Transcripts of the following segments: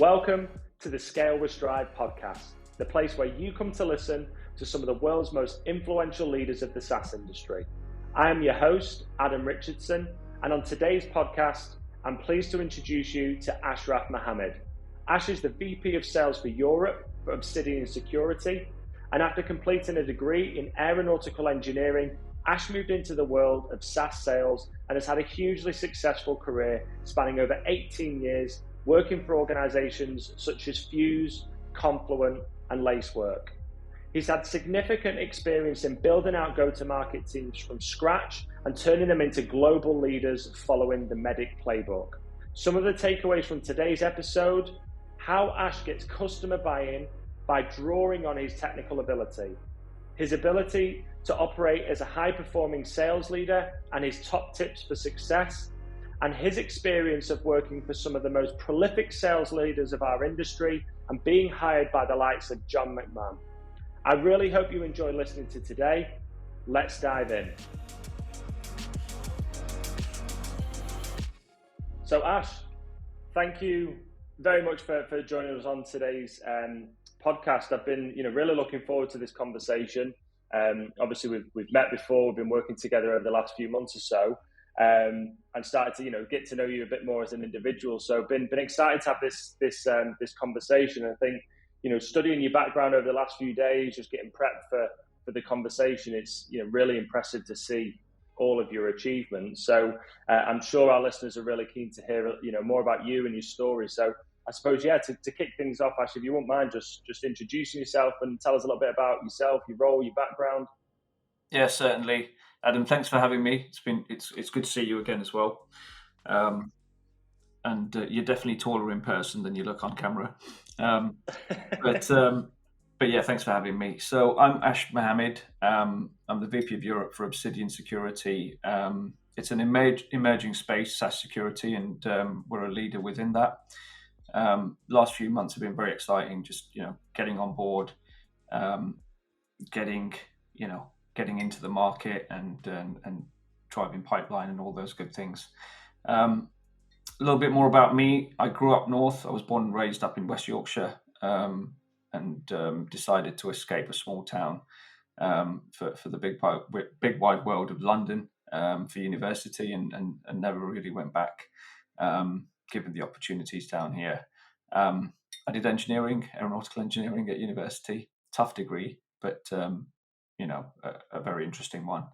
Welcome to the Scale with Strive podcast, the place where you come to listen to some of the world's most influential leaders of the SaaS industry. I am your host, Adam Richardson, and on today's podcast, I'm pleased to introduce you to Ashraf Mohamed. Ash is the VP of Sales for Europe for Obsidian Security, and after completing a degree in aero-nautical engineering, Ash moved into the world of SaaS sales and has had a hugely successful career spanning over 18 years, working for organizations such as Fuze, Confluent and Lacework. He's had significant experience in building out go-to-market teams from scratch and turning them into global leaders following the MEDDIC playbook. Some of the takeaways from today's episode: how Ash gets customer buy-in by drawing on his technical ability, his ability to operate as a high-performing sales leader and his top tips for success, and his experience of working for some of the most prolific sales leaders of our industry and being hired by the likes of John McMahon. I really hope you enjoy listening to today. Let's dive in. So Ash, thank you very much for joining us on today's podcast. I've been really looking forward to this conversation. Obviously we've met before, we've been working together over the last few months or so. And started to get to know you a bit more as an individual. So been excited to have this conversation. I think studying your background over the last few days, just getting prepped for the conversation, it's really impressive to see all of your achievements. So I'm sure our listeners are really keen to hear more about you and your story. So I suppose to kick things off, Ash, if you wouldn't mind just introducing yourself and tell us a little bit about yourself, your role, your background. Yeah, certainly. Adam, thanks for having me. It's good to see you again as well. And you're definitely taller in person than you look on camera. But yeah, thanks for having me. So I'm Ash Mohamed. I'm the VP of Europe for Obsidian Security. It's an emerging space, SaaS security, and we're a leader within that. Last few months have been very exciting. Just getting on board, getting into the market and driving pipeline and all those good things. A little bit more about me. I grew up north. I was born and raised up in West Yorkshire, and decided to escape a small town for the big wide world of London for university, and never really went back, given the opportunities down here. I did aeronautical engineering at university. Tough degree, but a very interesting one.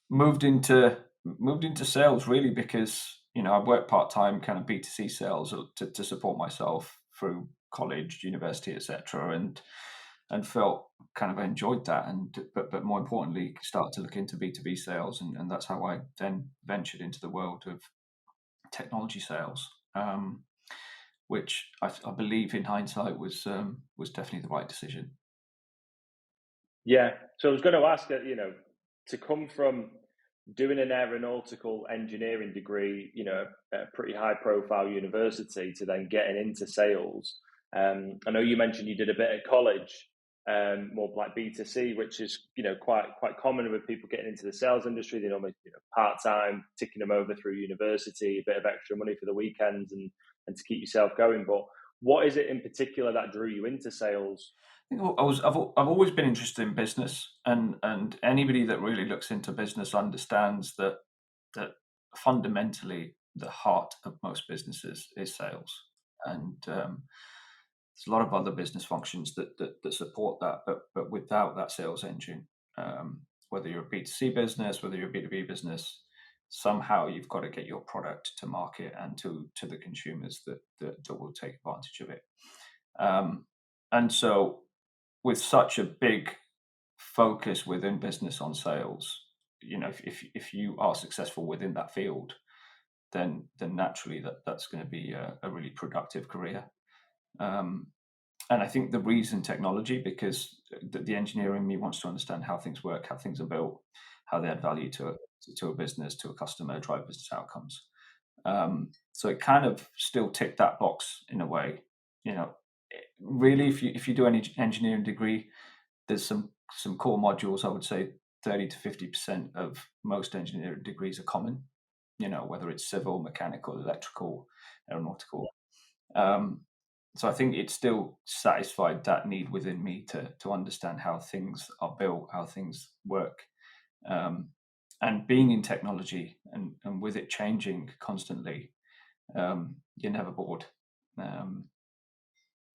Moved into sales really because I worked part-time kind of B2C sales to support myself through college, university, etc., and felt kind of enjoyed that, but more importantly started to look into B2B sales, and that's how I then ventured into the world of technology sales, which I believe in hindsight was definitely the right decision. Yeah, so I was going to ask, to come from doing an aeronautical engineering degree, at a pretty high-profile university, to then getting into sales. I know you mentioned you did a bit at college, more like B2C, which is quite common with people getting into the sales industry. They normally part-time, ticking them over through university, a bit of extra money for the weekends, and to keep yourself going. But what is it in particular that drew you into sales? I've always been interested in business, and anybody that really looks into business understands that fundamentally the heart of most businesses is sales, and there's a lot of other business functions that support that, but without that sales engine, whether you're a B2C business, whether you're a B2B business, somehow you've got to get your product to market and to the consumers that will take advantage of it. And so with such a big focus within business on sales, if you are successful within that field, then naturally that's going to be a really productive career. And I think the reason technology, because the engineer in me wants to understand how things work, how things are built, how they add value to a business, to a customer, drive business outcomes. So it kind of still ticked that box in a way. Really, if you do any engineering degree, there's some core modules. I would say 30 to 50% of most engineering degrees are common. Whether it's civil, mechanical, electrical, aeronautical. So I think it still satisfied that need within me to understand how things are built, how things work. And being in technology and with it changing constantly, you're never bored.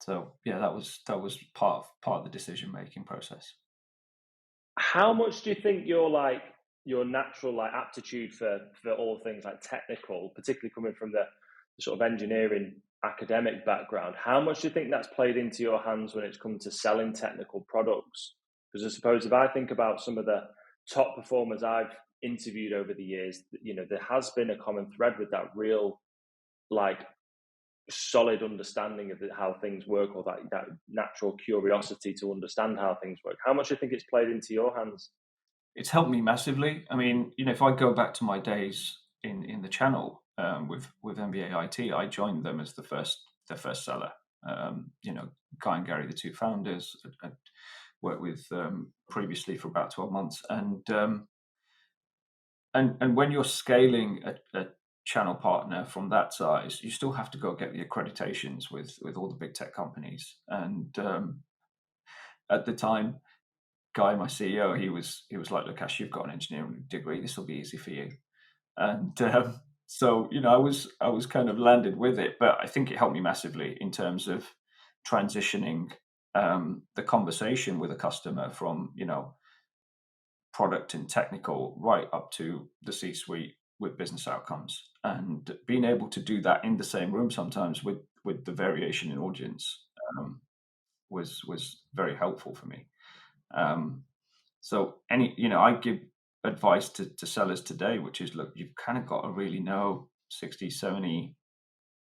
So yeah, that was part of the decision making process. How much do you think your natural aptitude for all things like technical, particularly coming from the sort of engineering academic background, how much do you think that's played into your hands when it's come to selling technical products? Because I suppose if I think about some of the top performers I've interviewed over the years, there has been a common thread with that real like solid understanding of how things work, or that natural curiosity to understand how things work. How much do you think it's played into your hands? It's helped me massively. I mean, if I go back to my days in the channel with MBA IT, I joined them as the first seller. Guy and Gary, the two founders, I worked with previously for about 12 months, and when you're scaling a channel partner from that size, you still have to go get the accreditations with all the big tech companies. And at the time, Guy, my CEO, he was like, "Look, Ash, you've got an engineering degree. This will be easy for you." And so I was kind of landed with it, but I think it helped me massively in terms of transitioning the conversation with a customer from product and technical right up to the C-suite with business outcomes, and being able to do that in the same room sometimes with the variation in audience was very helpful for me. So I give advice to sellers today, which is, look, you've kind of got to really know 60, 70,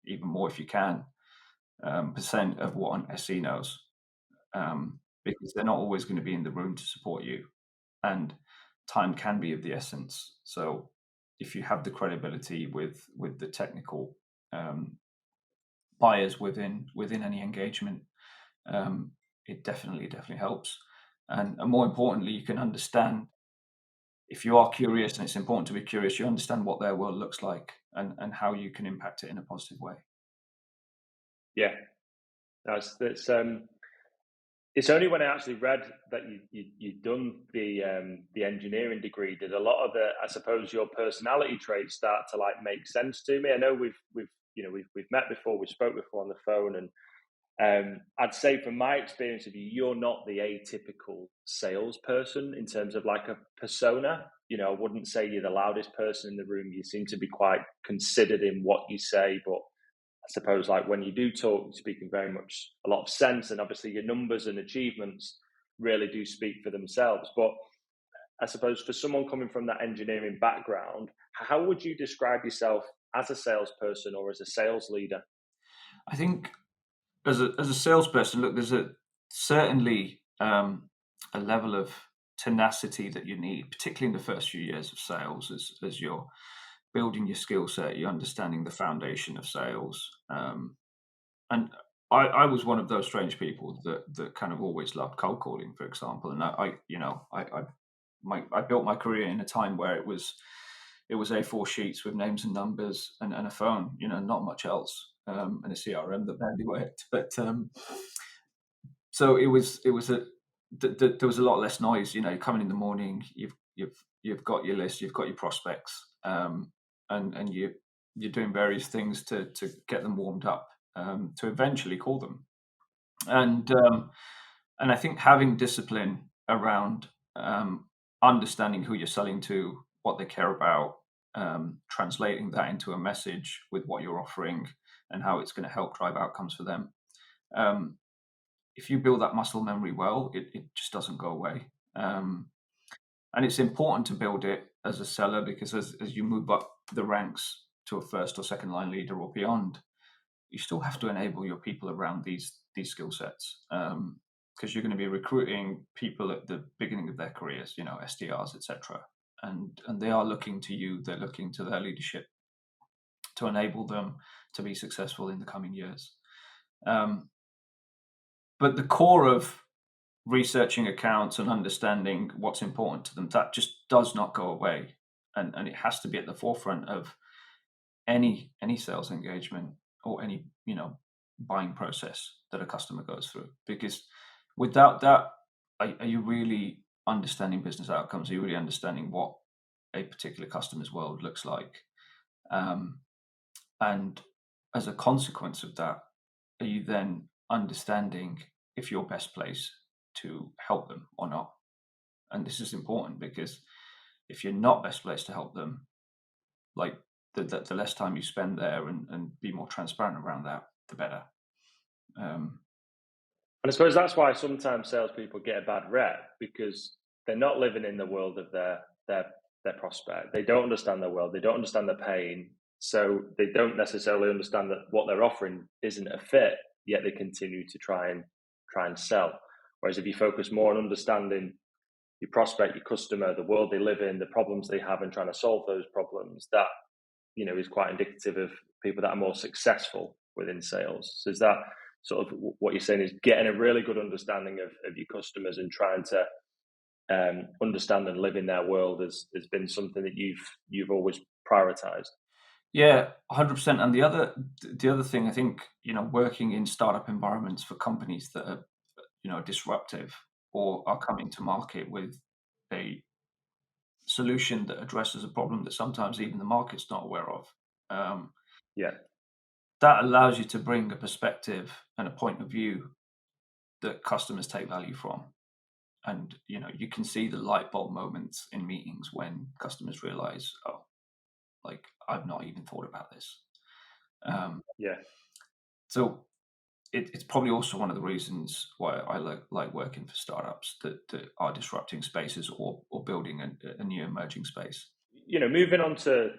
even more if you can, percent of what an SE knows, because they're not always going to be in the room to support you, and time can be of the essence. So if you have the credibility with the technical buyers within any engagement, it definitely helps. And more importantly, you can understand, if you are curious, and it's important to be curious, you understand what their world looks like and how you can impact it in a positive way. Yeah, it's only when I actually read that you'd done the engineering degree did a lot of I suppose your personality traits start to make sense to me. I know we've met before, we spoke before on the phone, and I'd say from my experience of you, you're not the atypical salesperson in terms of a persona. I wouldn't say you're the loudest person in the room. You seem to be quite considered in what you say, but I suppose when you do talk, you're speaking very much a lot of sense, and obviously your numbers and achievements really do speak for themselves. But I suppose for someone coming from that engineering background, how would you describe yourself as a salesperson or as a sales leader? I think as a salesperson, look, there's certainly a level of tenacity that you need, particularly in the first few years of sales, as you're building your skill set, you're understanding the foundation of sales. And I was one of those strange people that kind of always loved cold calling, for example. And I built my career in a time where it was A4 sheets with names and numbers and a phone, not much else, and a CRM that barely worked. But so there was a lot less noise. You come in the morning, you've got your list, you've got your prospects, and you're doing various things to get them warmed up, to eventually call them. And I think having discipline around understanding who you're selling to, what they care about, translating that into a message with what you're offering and how it's going to help drive outcomes for them. If you build that muscle memory well, it just doesn't go away. And it's important to build it as a seller, because as you move up the ranks to a first or second line leader or beyond, you still have to enable your people around these skill sets, because you're going to be recruiting people at the beginning of their careers, SDRs, etc. And they are looking to you, they're looking to their leadership to enable them to be successful in the coming years. But the core of researching accounts and understanding what's important to them, that just does not go away, and it has to be at the forefront of any sales engagement or any buying process that a customer goes through. Because without that, are you really understanding business outcomes? Are you really understanding what a particular customer's world looks like? And as a consequence of that, are you then understanding if you're best placed to help them or not? And this is important because if you're not best placed to help them, like the less time you spend there and be more transparent around that, the better. And I suppose that's why sometimes salespeople get a bad rep, because they're not living in the world of their prospect. They don't understand their world. They don't understand the pain. So they don't necessarily understand that what they're offering isn't a fit, yet they continue to try and sell. Whereas if you focus more on understanding your prospect, your customer, the world they live in, the problems they have, and trying to solve those problems, that, you know, is quite indicative of people that are more successful within sales. So is that sort of what you're saying, is getting a really good understanding of your customers and trying to understand and live in their world has been something that you've always prioritized? Yeah, 100%. And the other thing, I think, you know, working in startup environments for companies that are, you know, disruptive or are coming to market with a solution that addresses a problem that sometimes even the market's not aware of. Yeah, That allows you to bring a perspective and a point of view that customers take value from. And, you know, you can see the light bulb moments in meetings when customers realize, oh, like, I've not even thought about this. yeah. So it's probably also one of the reasons why I like working for startups that are disrupting spaces or building a new emerging space. You know, moving on to,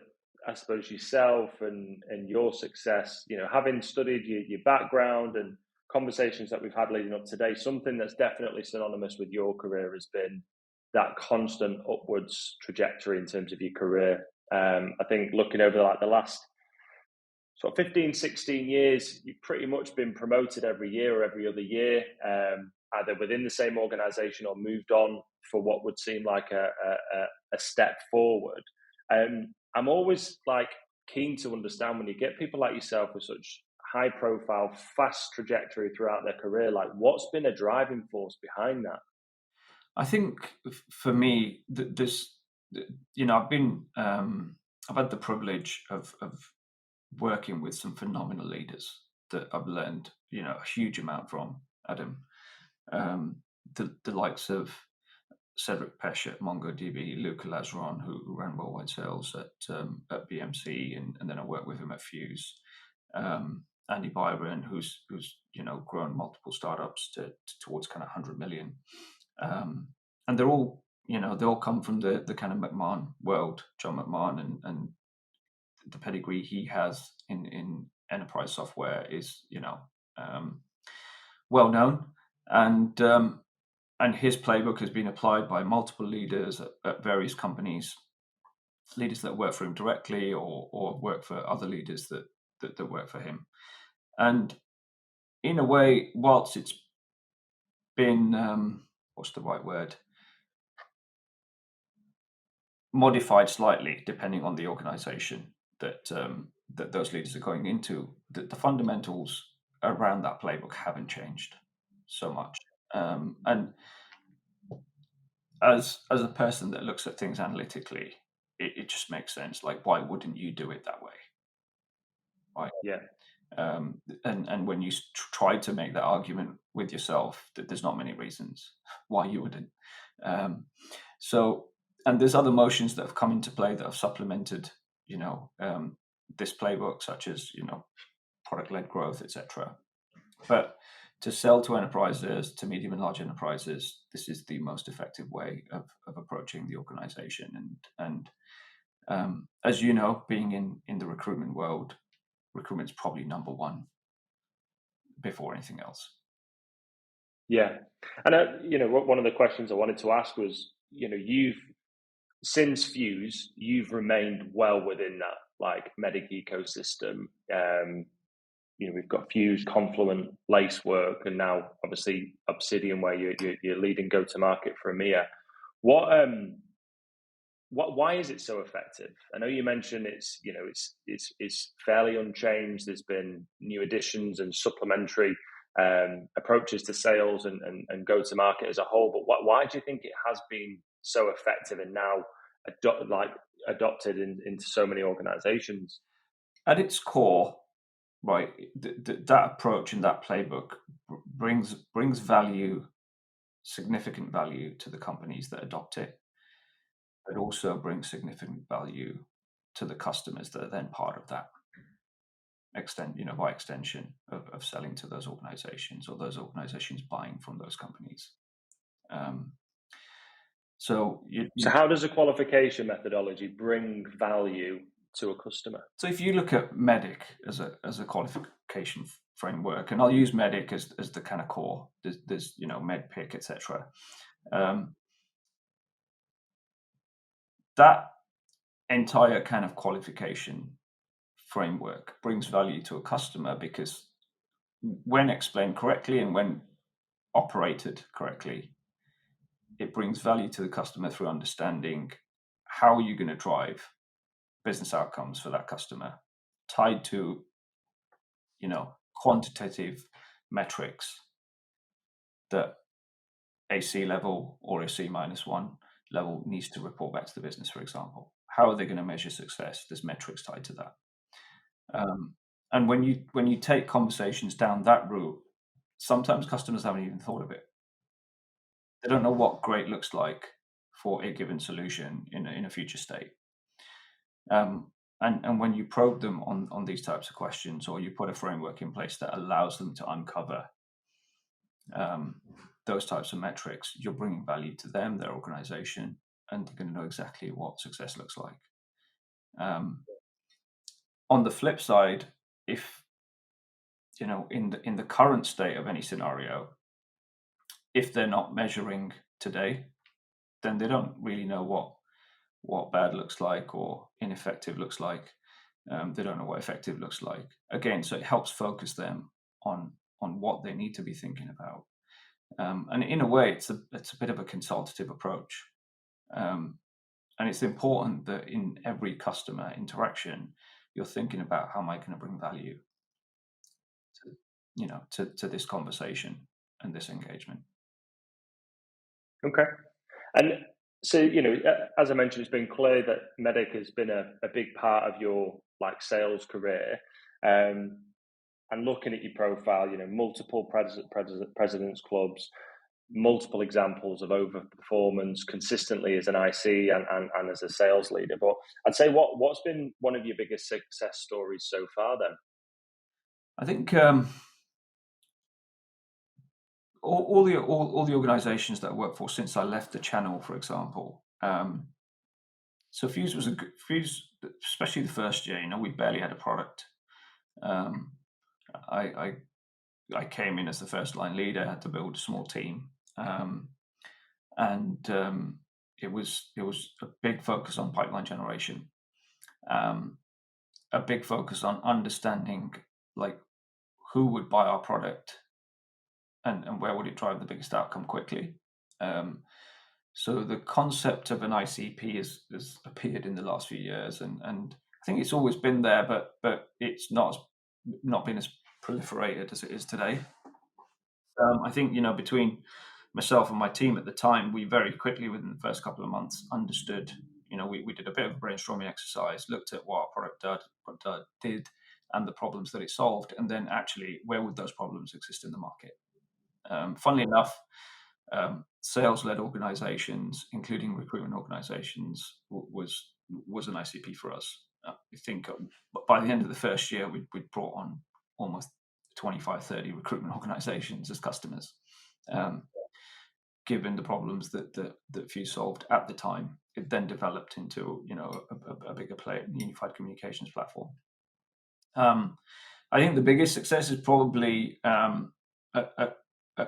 I suppose, yourself and your success, you know, having studied your background and conversations that we've had leading up today, something that's definitely synonymous with your career has been that constant upwards trajectory in terms of your career. I think looking over like the last sort of 15, 16 years, you've pretty much been promoted every year or every other year, either within the same organization or moved on for what would seem like a step forward. I'm always like keen to understand, when you get people like yourself with such high profile, fast trajectory throughout their career, like what's been a driving force behind that? I think for me, this, you know, I've had the privilege of working with some phenomenal leaders that I've learned, you know, a huge amount from, Adam. The likes of Cedric Pesch at MongoDB, Luca Lazaron, who ran worldwide sales at BMC, and then I worked with him at Fuze. Andy Byron, who's you know, grown multiple startups towards kind of 100 million, and they're all, you know, they all come from the kind of McMahon world. John McMahon and the pedigree he has in enterprise software is, you know, well known, and his playbook has been applied by multiple leaders at various companies, leaders that work for him directly or work for other leaders that work for him. And in a way, whilst it's been what's the right word, modified slightly depending on the organization that those leaders are going into, the fundamentals around that playbook haven't changed so much. And as a person that looks at things analytically, it just makes sense. Like, why wouldn't you do it that way? Right. Yeah. And when you try to make that argument with yourself, that there's not many reasons why you wouldn't. So, and there's other motions that have come into play that have supplemented, you know, this playbook, such as, you know, product-led growth, etc. But to sell to enterprises, to medium and large enterprises, this is the most effective way of approaching the organization. And as you know, being in the recruitment world, recruitment's probably number one before anything else. Yeah. And, you know, one of the questions I wanted to ask was, you know, since Fuze, you've remained well within that like MEDDIC ecosystem. You know, we've got Fuze, Confluent, Lacework, and now obviously Obsidian, where you're leading go-to-market for EMEA. why is it so effective? I know you mentioned it's fairly unchanged. There's been new additions and supplementary approaches to sales and go to market as a whole. But why do you think it has been so effective and now adopted into so many organizations? At its core, right, that approach and that playbook brings value, significant value to the companies that adopt it. It also brings significant value to the customers that are then part of that by extension of selling to those organizations, or those organizations buying from those companies. So how does a qualification methodology bring value to a customer? So if you look at MEDDIC as a qualification framework, and I'll use MEDDIC as the kind of core. There's MEDDIC, etc. That entire kind of qualification framework brings value to a customer because when explained correctly and when operated correctly, it brings value to the customer through understanding how you're going to drive business outcomes for that customer, tied to quantitative metrics that a C level or a C-1 level needs to report back to the business. For example, how are they going to measure success? There's metrics tied to that. And when you take conversations down that route, sometimes customers haven't even thought of it. They don't know what great looks like for a given solution in a future state. And when you probe them on these types of questions, or you put a framework in place that allows them to uncover those types of metrics, you're bringing value to them, their organization, and they're going to know exactly what success looks like. On the flip side, if in the current state of any scenario, if they're not measuring today, then they don't really know what bad looks like or ineffective looks like. They don't know what effective looks like. Again, so it helps focus them on what they need to be thinking about. And in a way, it's a bit of a consultative approach. And it's important that in every customer interaction, you're thinking about how am I going to bring value to this conversation and this engagement. Okay. And so, as I mentioned, it's been clear that MEDDIC has been a big part of your sales career. And looking at your profile, multiple presidents clubs, multiple examples of overperformance consistently as an IC and as a sales leader. But I'd say what's been one of your biggest success stories so far then? I think all the organizations that I work for since I left the channel, for example. So Fuze was especially the first year. We barely had a product. I came in as the first line leader, had to build a small team, and it was a big focus on pipeline generation, a big focus on understanding who would buy our product and where would it drive the biggest outcome quickly. So the concept of an ICP has appeared in the last few years, and I think it's always been there, but it's not been as proliferated as it is today. I think between myself and my team at the time, we very quickly within the first couple of months understood. We did a bit of a brainstorming exercise, looked at what our product did and the problems that it solved, and then actually where would those problems exist in the market. Funnily enough, sales-led organizations, including recruitment organizations, was an ICP for us. I think by the end of the first year, we'd brought on almost 25, 30 recruitment organizations as customers. Given the problems that Fuze solved at the time, it then developed into a bigger player, unified communications platform. I think the biggest success is probably at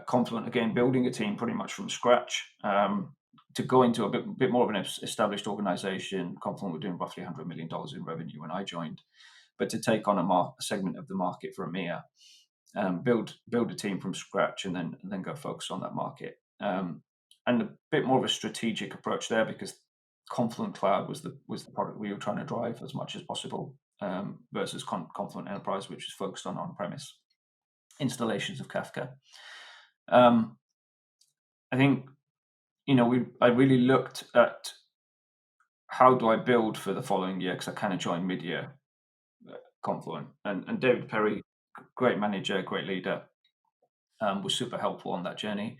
Confluent, again, building a team pretty much from scratch to go into a bit more of an established organization. Confluent were doing roughly $100 million in revenue when I joined, but to take on a segment of the market for EMEA, build a team from scratch, and then go focus on that market. And a bit more of a strategic approach there, because Confluent Cloud was the product we were trying to drive as much as possible, versus Confluent Enterprise, which is focused on on-premise installations of Kafka. I think, I really looked at how do I build for the following year, because I kind of joined mid-year Confluent, and David Perry, great manager, great leader, was super helpful on that journey.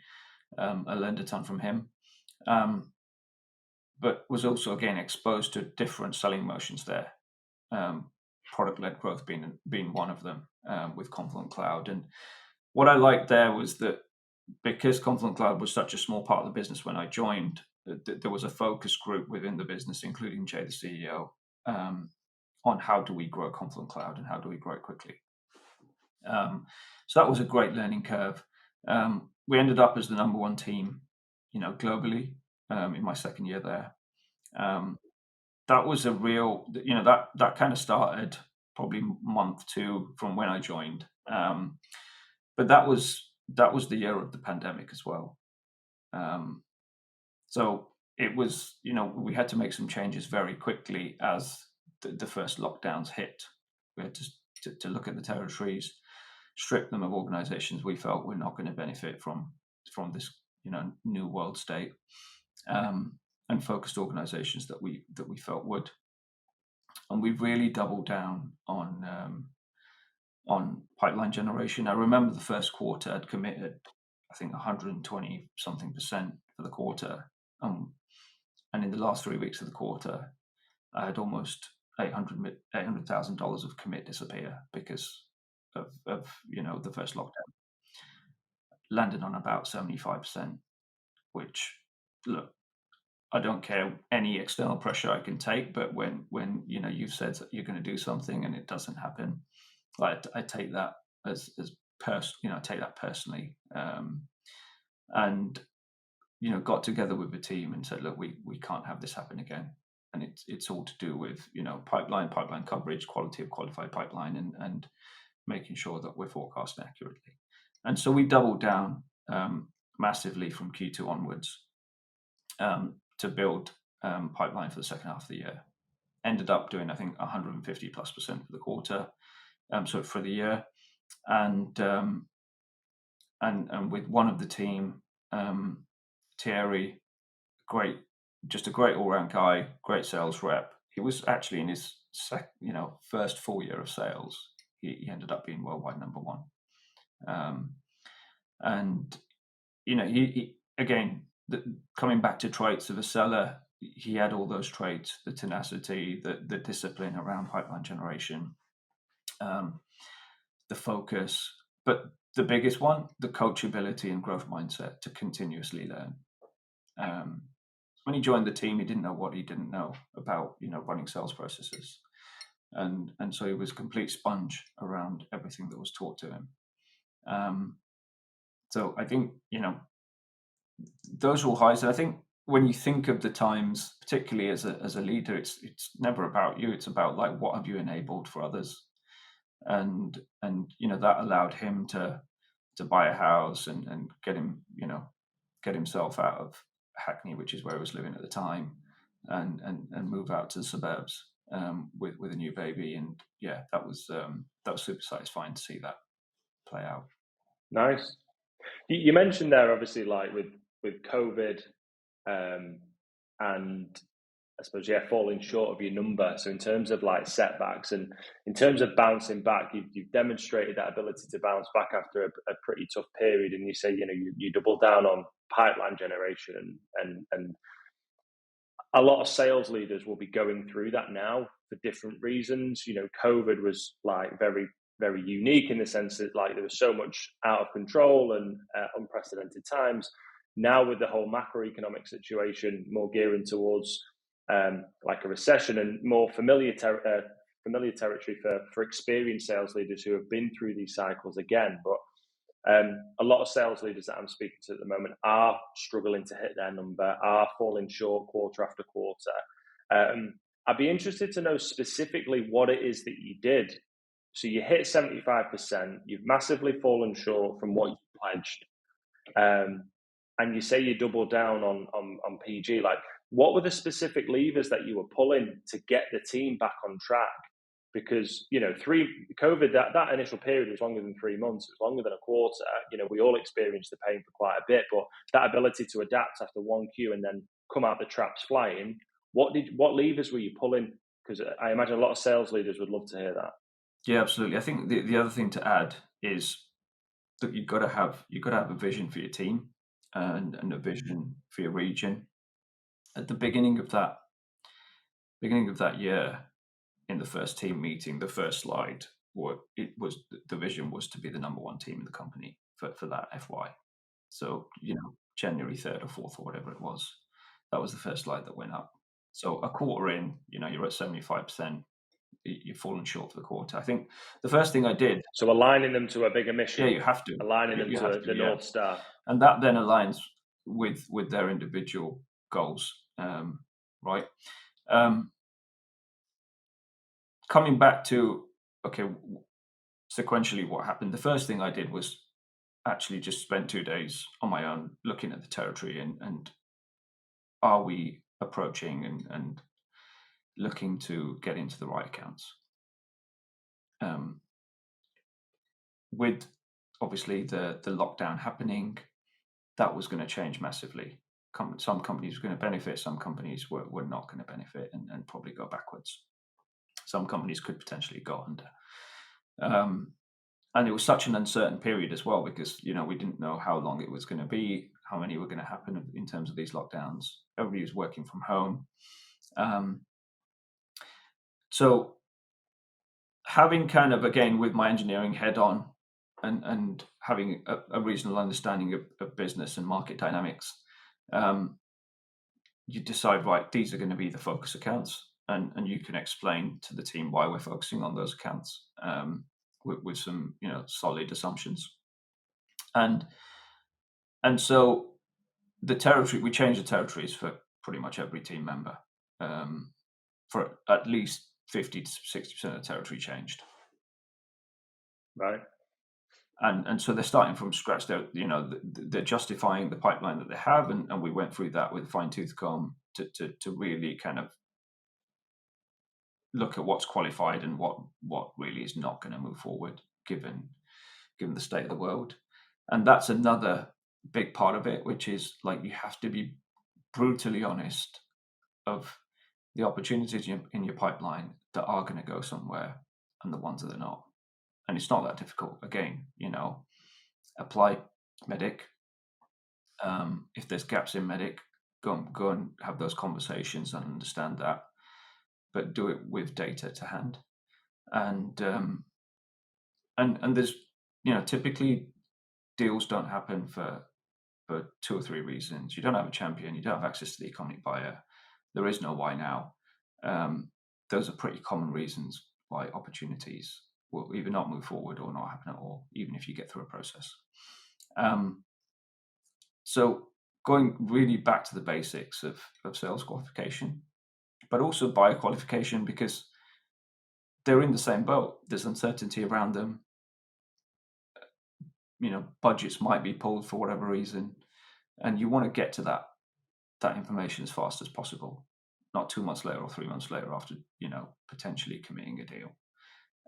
I learned a ton from him, but was also again exposed to different selling motions there. Product-led growth being one of them, with Confluent Cloud. And what I liked there was that because Confluent Cloud was such a small part of the business when I joined, there was a focus group within the business, including Jay, the CEO, on how do we grow Confluent Cloud and how do we grow it quickly. So that was a great learning curve. We ended up as the number one team, globally, in my second year there. That was a real, that kind of started probably month 2 from when I joined. But that was the year of the pandemic as well. So it was, we had to make some changes very quickly as the first lockdowns hit. We had to look at the territories, strip them of organizations we felt were not going to benefit from this, new world state, and focused organizations that we felt would. And we really doubled down on pipeline generation. I remember the first quarter I'd committed, I think 120 something percent for the quarter. And in the last 3 weeks of the quarter, I had almost $800,000 of commit disappear because of the first lockdown. Landed on about 75%, which, look, I don't care any external pressure I can take, but when you've said that you're going to do something and it doesn't happen, I take that take that personally, and got together with the team and said, look, we can't have this happen again, and it's all to do with pipeline coverage, quality of qualified pipeline, and making sure that we're forecasting accurately. And so we doubled down massively from Q2 onwards, to build pipeline for the second half of the year. Ended up doing, I think, 150+% for the quarter, so for the year, and with one of the team, Thierry, just a great all-round guy, great sales rep. He was actually in his first full year of sales. He ended up being worldwide number one, and he again, coming back to traits of a seller, he had all those traits: the tenacity, the discipline around pipeline generation, the focus, but the biggest one, the coachability and growth mindset to continuously learn. When he joined the team, he didn't know what he didn't know about running sales processes, and so he was a complete sponge around everything that was taught to him. So I think those are all highs. And I think when you think of the times, particularly as a leader, it's never about you. It's about like, what have you enabled for others, and that allowed him to buy a house and get himself out of Hackney, which is where he was living at the time, and move out to the suburbs with a new baby. And yeah, that was super satisfying to see that play out. Nice. You mentioned there, obviously, like with COVID, and I suppose, falling short of your number. So in terms of like setbacks and in terms of bouncing back, you've demonstrated that ability to bounce back after a pretty tough period. And you say, you double down on pipeline generation, and a lot of sales leaders will be going through that now for different reasons. COVID was like very, very unique in the sense that like there was so much out of control and unprecedented times. Now with the whole macroeconomic situation more gearing towards like a recession and more familiar territory for experienced sales leaders who have been through these cycles again. But a lot of sales leaders that I'm speaking to at the moment are struggling to hit their number, are falling short quarter after quarter. I'd be interested to know specifically what it is that you did. So you hit 75%, you've massively fallen short from what you pledged. And you say you double down on PG. Like, what were the specific levers that you were pulling to get the team back on track? Because, COVID, that initial period was longer than 3 months. It was longer than a quarter. We all experienced the pain for quite a bit, but that ability to adapt after 1Q and then come out the traps flying, what levers were you pulling? Because I imagine a lot of sales leaders would love to hear that. Yeah, absolutely. I think the other thing to add is that you've got to have a vision for your team and a vision for your region. At the beginning of that year, in the first team meeting, the first slide, the vision was to be the number one team in the company for that FY. So January 3rd or 4th or whatever it was, that was the first slide that went up. So a quarter in, you're at 75%. You've fallen short for the quarter. I think the first thing I did. So aligning them to a bigger mission. Yeah, you have to. Aligning them to the North Star. And that then aligns with their individual goals, right? Coming back to, sequentially what happened, the first thing I did was actually just spend 2 days on my own looking at the territory and are we approaching and looking to get into the right accounts. With obviously the lockdown happening, that was going to change massively. Some companies were going to benefit, some companies were not going to benefit and probably go backwards. Some companies could potentially go under. And it was such an uncertain period as well, because we didn't know how long it was going to be, how many were going to happen in terms of these lockdowns. Everybody was working from home. So having kind of, again, with my engineering head on and having a reasonable understanding of business and market dynamics, you decide, right, these are going to be the focus accounts, and you can explain to the team why we're focusing on those accounts with some solid assumptions. And so the territory, we changed the territories for pretty much every team member. For at least 50 to 60% of the territory changed. Right. And so they're starting from scratch. They're justifying the pipeline that they have, and we went through that with a fine-tooth comb to really kind of look at what's qualified and what really is not going to move forward given the state of the world. And that's another big part of it, which is like you have to be brutally honest of the opportunities in your pipeline that are going to go somewhere and the ones that are not. And it's not that difficult. Again, apply MEDDIC. If there's gaps in MEDDIC, go and have those conversations and understand that, but do it with data to hand. And there's, typically deals don't happen for 2 or 3 reasons. You don't have a champion. You don't have access to the economic buyer. There is no why now. Those are pretty common reasons why opportunities will either not move forward or not happen at all, even if you get through a process. So going really back to the basics of sales qualification, but also buyer qualification, because they're in the same boat. There's uncertainty around them. Budgets might be pulled for whatever reason, and you want to get to that information as fast as possible, not 2 months later or 3 months later after potentially committing a deal.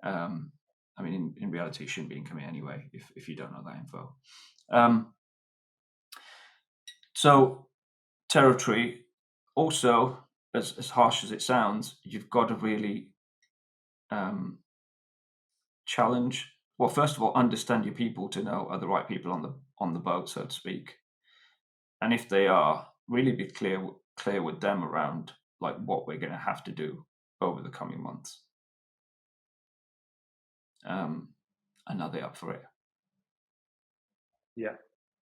In reality, you shouldn't be in commit anyway if you don't know that info. So territory, also, as harsh as it sounds, you've got to really challenge. Well, first of all, understand your people to know are the right people on the boat, so to speak. And if they are, really be clear with them around like what we're going to have to do over the coming months. And are they up for it? Yeah.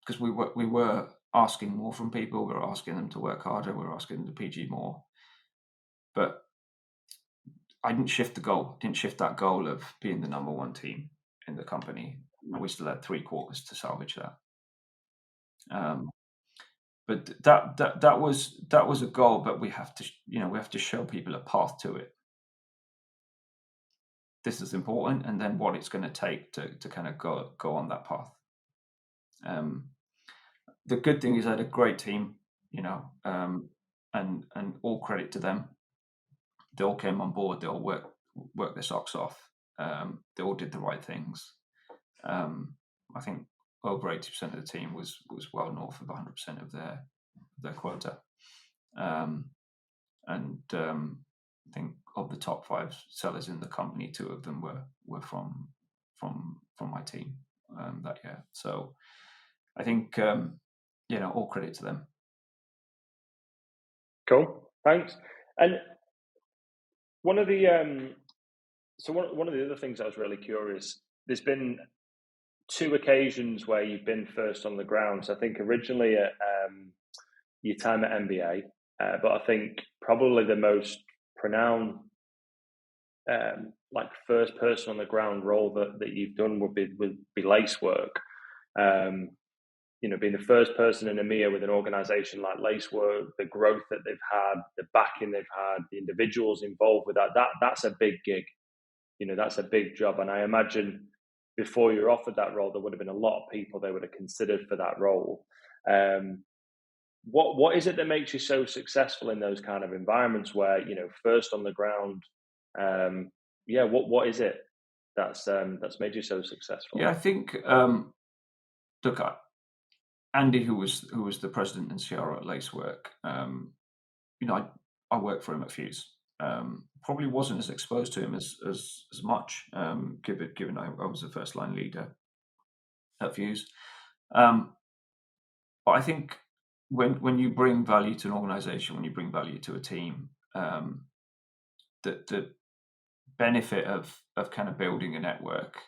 Because we were asking more from people. We were asking them to work harder. We were asking them to PG more. But I didn't shift the goal. Didn't shift that goal of being the number one team in the company. And we still had 3 quarters to salvage that. But that was a goal. But we have to show people a path to it. This is important, and then what it's going to take to kind of go on that path. The good thing is I had a great team, and and all credit to them. They all came on board. They all worked their socks off. They all did the right things. I think over 80% of the team was well north of 100% of their quota. I think of the top 5 sellers in the company, 2 of them were from my team that year. So I think all credit to them. Cool, thanks. And one of the other things I was really curious. There's been 2 occasions where you've been first on the ground. So I think originally at your time at MBA, but I think probably the most pronounced like first person on the ground role that you've done would be Lacework. Being the first person in EMEA with an organization like Lacework, the growth that they've had, the backing they've had, the individuals involved with that's a big gig. That's a big job. And I imagine before you're offered that role, there would have been a lot of people they would have considered for that role. What is it that makes you so successful in those kind of environments where, first on the ground? What is it that's made you so successful? Yeah, I think look, Andy, who was the president and CRO at Lacework, I worked for him at Fuze. Probably wasn't as exposed to him as much, given I was the first line leader at Fuze. But I think when you bring value to an organization, when you bring value to a team, the benefit of kind of building a network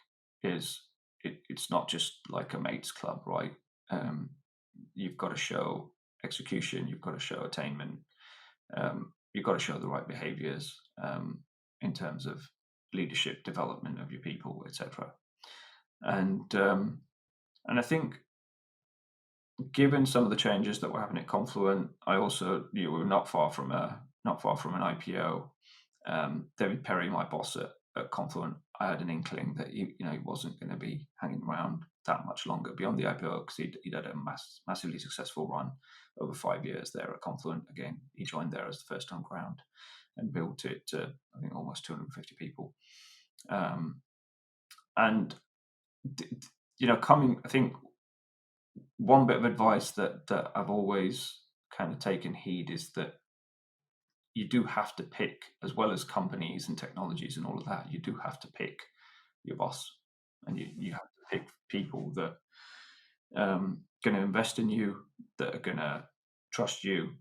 is it's not just like a mates club, right? You've got to show execution, you've got to show attainment, you've got to show the right behaviors in terms of leadership development of your people, etc. And I think given some of the changes that were happening at Confluent, I also were not far from an IPO. David Perry, my boss at Confluent, I had an inkling that he wasn't going to be hanging around that much longer beyond the IPO, because he'd had a massively successful run over 5 years there at Confluent. Again, he joined there as the first on ground and built it to, I think, almost 250 people. I think one bit of advice that I've always kind of taken heed is that you do have to pick, as well as companies and technologies and all of that, you do have to pick your boss, and you have to pick people that going to invest in you, that are going to trust you,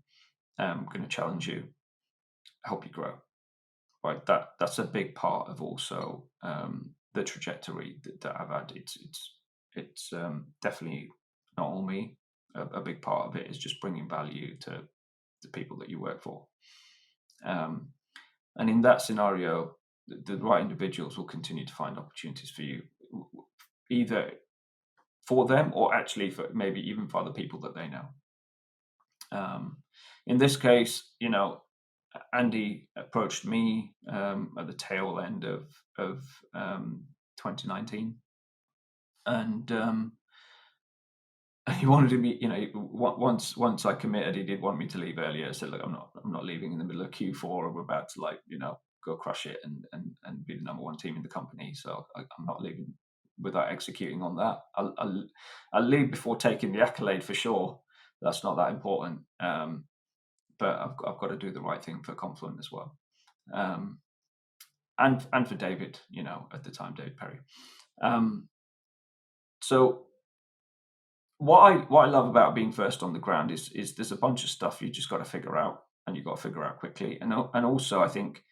going to challenge you, help you grow. Right, that's a big part of also the trajectory that I've had. It's definitely not all me. A big part of it is just bringing value to the people that you work for. And in that scenario, the right individuals will continue to find opportunities for you, either for them or actually for maybe even for other people that they know. In this case, Andy approached me at the tail end of 2019, and he wanted me, once I committed, he did want me to leave earlier. I said, look, I'm not leaving in the middle of Q4. We're about to go crush it and be the number 1 team in the company. So I'm not leaving without executing on that. I'll leave before taking the accolade for sure. That's not that important. But I've got to do the right thing for Confluent as well. And for David, at the time, David Perry. So what I love about being first on the ground is there's a bunch of stuff you just got to figure out, and you've got to figure out quickly. And also, I think,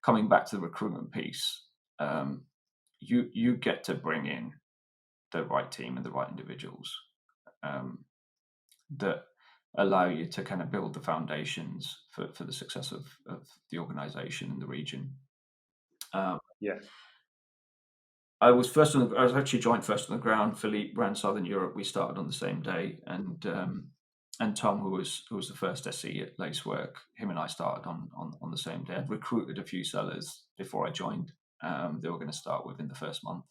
coming back to the recruitment piece, you get to bring in the right team and the right individuals that allow you to kind of build the foundations for the success of the organization and the region. I was actually joined first on the ground. Philippe ran Southern Europe. We started on the same day, and Tom, who was the first SE at Lacework, him and I started on the same day. I'd recruited a few sellers before I joined. They were going to start within the first month,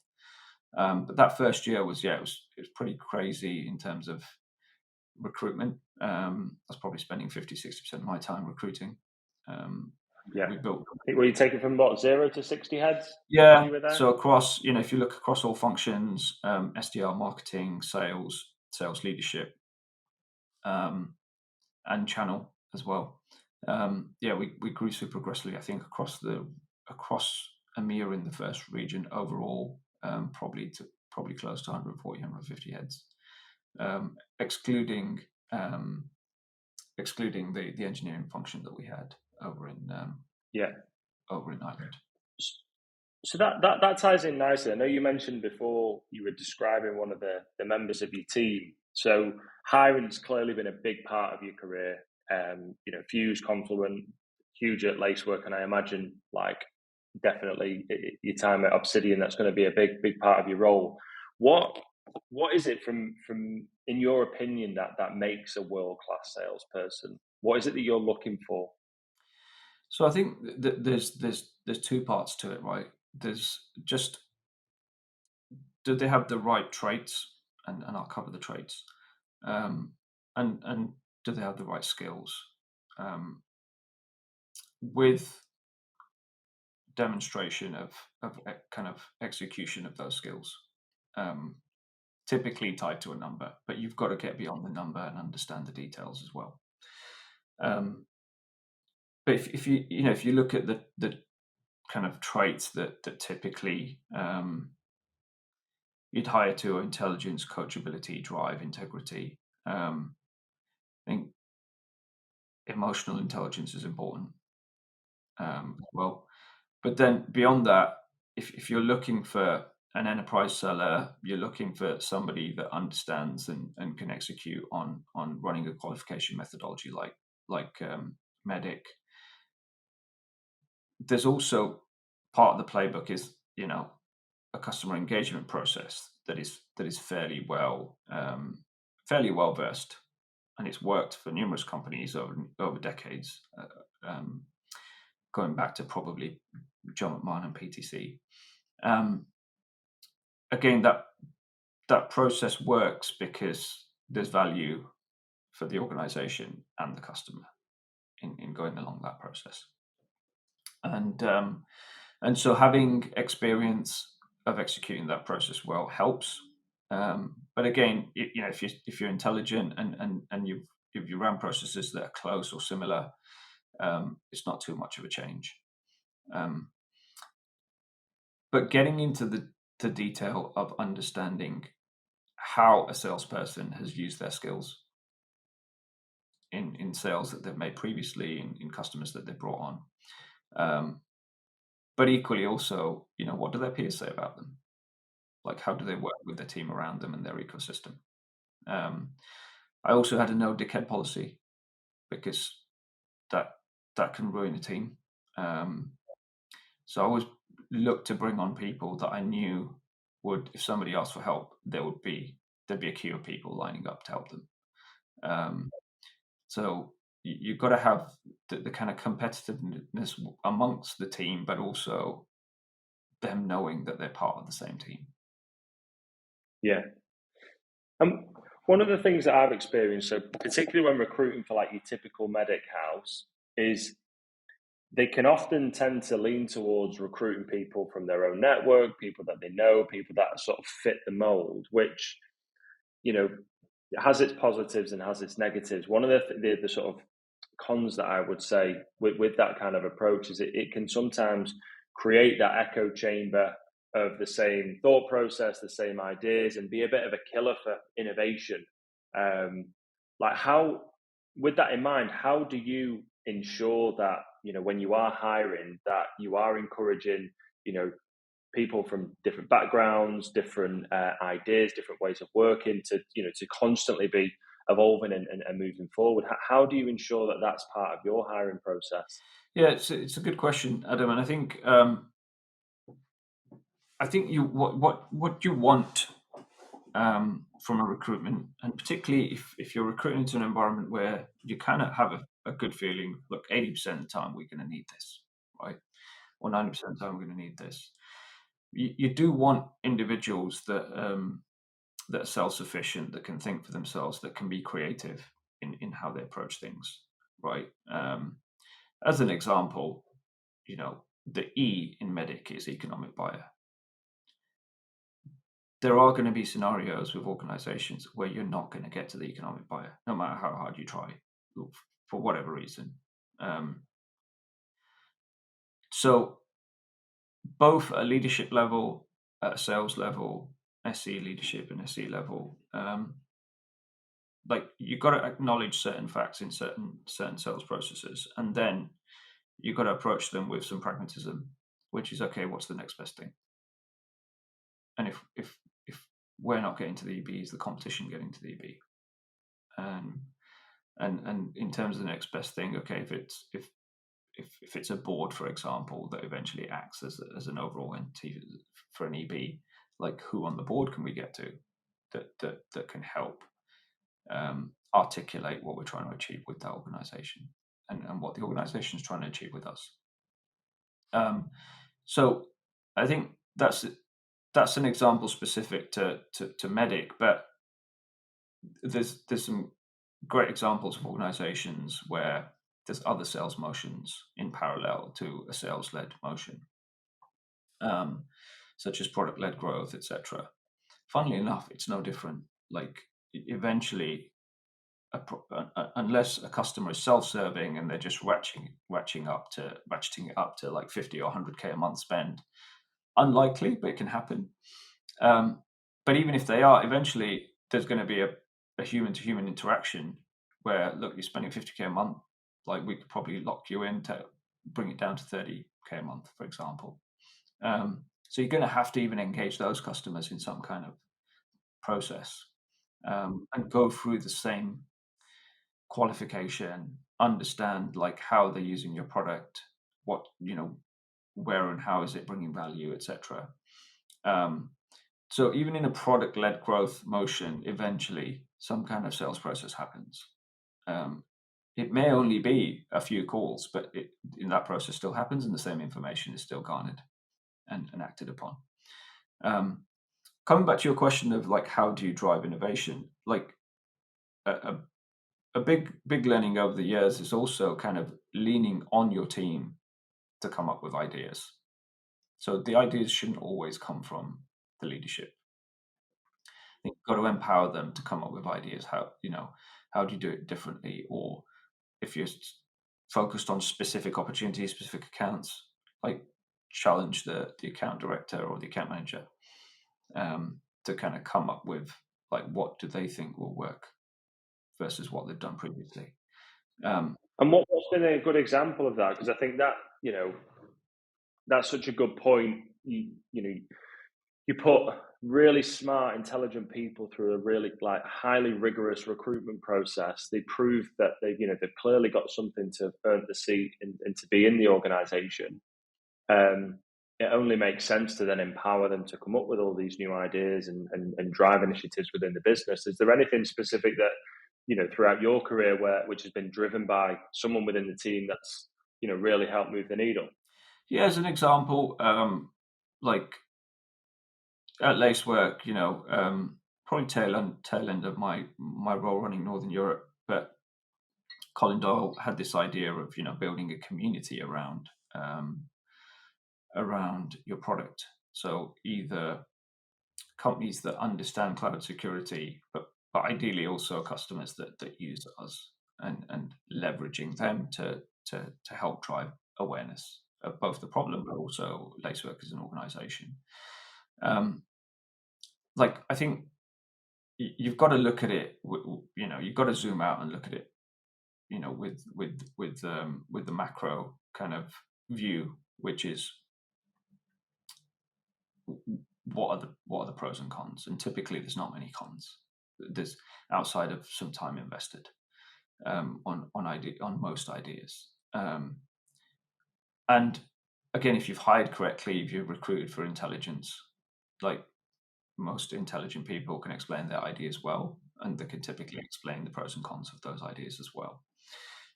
but that first year was pretty crazy in terms of recruitment. I was probably spending 50-60% of my time recruiting. We built. Were you taking from what, 0 to 60 heads? Yeah. When you were there? So across, if you look across all functions, SDR, marketing, sales leadership, and channel as well. We grew super aggressively. I think across EMEA in the first region overall, probably close to 140, 150 heads, excluding the engineering function that we had over in Ireland. So that ties in nicely. I know you mentioned before you were describing one of the members of your team. So hiring's clearly been a big part of your career. Fuze, Confluent, huge at Lacework, and I imagine definitely your time at Obsidian, that's going to be a big part of your role. What is it from in your opinion that makes a world-class salesperson? What is it that you're looking for? So I think that there's two parts to it, right? There's just, do they have the right traits, and I'll cover the traits, and do they have the right skills, with demonstration of kind of execution of those skills, typically tied to a number, but you've got to get beyond the number and understand the details as well. But if you look at the kind of traits that typically you'd hire to, intelligence, coachability, drive, integrity. I think emotional intelligence is important as well. But then beyond that, if you're looking for an enterprise seller, you're looking for somebody that understands and can execute on running a qualification methodology like MEDDIC. There's also part of the playbook is a customer engagement process that is fairly well versed, and it's worked for numerous companies over decades, going back to probably John McMahon and PTC. Again, that process works because there's value for the organization and the customer in going along that process, and so having experience of executing that process well helps. But again, if you're intelligent and you run processes that are close or similar, it's not too much of a change. But getting into the detail of understanding how a salesperson has used their skills in sales that they've made previously, in customers that they've brought on. But equally also, what do their peers say about them? Like, how do they work with the team around them and their ecosystem? I also had a no dickhead policy, because that can ruin a team. So I always looked to bring on people that I knew would, if somebody asked for help, there'd be a queue of people lining up to help them. So you've got to have the kind of competitiveness amongst the team, but also them knowing that they're part of the same team. Yeah. One of the things that I've experienced, so particularly when recruiting for your typical MEDDIC house, is they can often tend to lean towards recruiting people from their own network, people that they know, people that sort of fit the mold, which, has its positives and has its negatives. One of the sort of cons that I would say with that kind of approach is it can sometimes create that echo chamber of the same thought process, the same ideas, and be a bit of a killer for innovation. With that in mind, how do you ensure that, when you are hiring, that you are encouraging, people from different backgrounds, different ideas, different ways of working to constantly be evolving and moving forward? How do you ensure that that's part of your hiring process? Yeah, it's a good question, Adam, and I think what you want from a recruitment, and particularly if you're recruiting into an environment where you kind of have a good feeling, look, 80% of the time we're going to need this, right? Or 90% of the time we're going to need this. You do want individuals that that are self-sufficient, that can think for themselves, that can be creative in how they approach things, right? As an example, the E in MEDDIC is economic buyer. There are going to be scenarios with organizations where you're not going to get to the economic buyer, no matter how hard you try, for whatever reason. So both at a leadership level, at a sales level, SE leadership and SE level, like you've got to acknowledge certain facts in certain sales processes, and then you've got to approach them with some pragmatism, which is, okay, what's the next best thing? And if we're not getting to the EB, is the competition getting to the EB? And in terms of the next best thing, okay, if it's a board, for example, that eventually acts as an overall entity for an EB, like who on the board can we get to that can help articulate what we're trying to achieve with that organization and what the organization is trying to achieve with us. So I think that's an example specific to MEDDIC, but there's some great examples of organizations where there's other sales motions in parallel to a sales-led motion, such as product-led growth, etc. Funnily enough, it's no different. Like eventually, unless a customer is self-serving and they're just ratcheting it up to like 50 or 100K a month spend, unlikely, but it can happen. But even if they are, eventually there's going to be a human-to-human interaction where, look, you're spending 50K a month, like we could probably lock you in to bring it down to 30K a month, for example. So you're going to have to even engage those customers in some kind of process and go through the same qualification, understand like how they're using your product, what, where and how is it bringing value, etc. So even in a product-led growth motion, eventually some kind of sales process happens. It may only be a few calls, but in that process still happens, and the same information is still garnered and acted upon. Coming back to your question of like, how do you drive innovation? Like a big learning over the years is also kind of leaning on your team to come up with ideas. So the ideas shouldn't always come from the leadership. You've got to empower them to come up with ideas. How do you do it differently? Or if you're focused on specific opportunities, specific accounts, like challenge the account director or the account manager to kind of come up with like what do they think will work versus what they've done previously. And what's been a good example of that? Because I think that that's such a good point. You put really smart, intelligent people through a really like highly rigorous recruitment process. They prove that they've clearly got something to earn the seat and to be in the organization. It only makes sense to then empower them to come up with all these new ideas and drive initiatives within the business. Is there anything specific that throughout your career which has been driven by someone within the team that's really helped move the needle? Yeah, as an example, like at Lacework, probably tail end of my role running Northern Europe, but Colin Doyle had this idea of building a community around your product. So either companies that understand cloud security, but ideally also customers that use us and leveraging them to help drive awareness of both the problem but also Lacework as an organization. Like I think you've got to look at it. You've got to zoom out and look at it. With the macro kind of view, which is what are the pros and cons, and typically there's not many cons. There's outside of some time invested on most ideas. And again, if you've hired correctly, if you've recruited for intelligence, like most intelligent people can explain their ideas well, and they can typically explain the pros and cons of those ideas as well.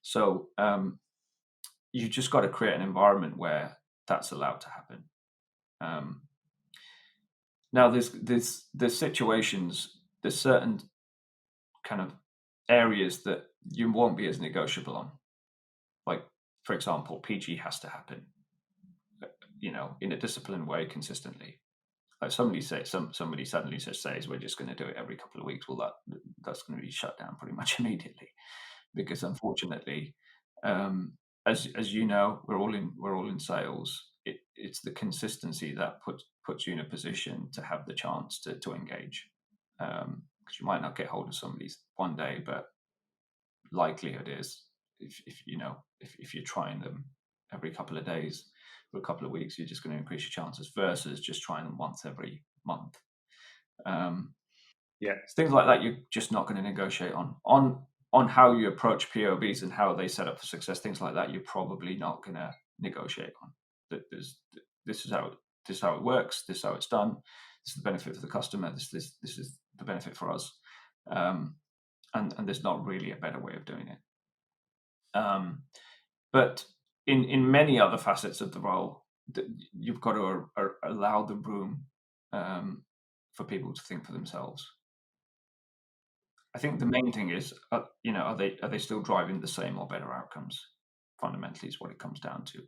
So you've just got to create an environment where that's allowed to happen. Now there's situations there's certain kind of areas that you won't be as negotiable on. Like, for example, PG has to happen, in a disciplined way consistently. Like somebody suddenly just says we're just going to do it every couple of weeks. Well, that's going to be shut down pretty much immediately, because unfortunately, as you know, we're all in sales. It's the consistency that puts you in a position to have the chance to engage, because you might not get hold of somebody one day, but likelihood is if you're trying them every couple of days for a couple of weeks, you're just going to increase your chances versus just trying them once every month. It's things like that you're just not going to negotiate on how you approach POBs and how they set up for success. Things like that you're probably not going to negotiate on. This is how it works. This is how it's done. This is the benefit for the customer. This is the benefit for us. And there's not really a better way of doing it. But in many other facets of the role, you've got to allow the room for people to think for themselves. I think the main thing is, are they still driving the same or better outcomes? Fundamentally, is what it comes down to.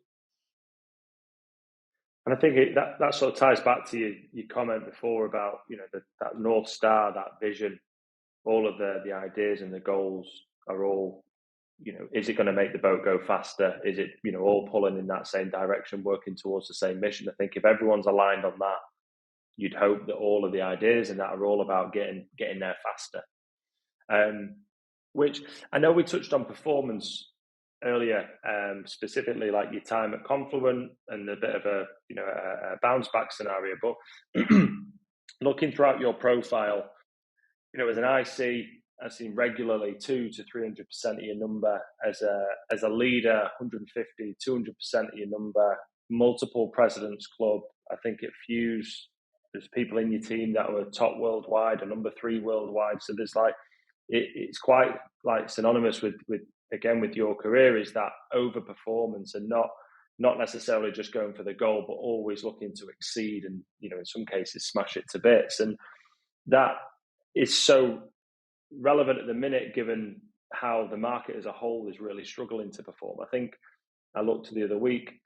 And I think that sort of ties back to your comment before about that North Star, that vision. All of the ideas and the goals are all, is it going to make the boat go faster? Is it, all pulling in that same direction, working towards the same mission? I think if everyone's aligned on that, you'd hope that all of the ideas and that are all about getting there faster. Which I know we touched on performance earlier, specifically like your time at Confluent and a bit of a bounce back scenario. But looking throughout your profile, as an IC, I've seen regularly 200 to 300% of your number. As a leader, 150, 200% of your number. Multiple Presidents Club. I think at Fuze, there's people in your team that were top worldwide or number 3 worldwide. So there's it's quite synonymous with your career, is that overperformance and not necessarily just going for the goal, but always looking to exceed and in some cases smash it to bits. And that is so relevant at the minute, given how the market as a whole is really struggling to perform. I think I looked the other week,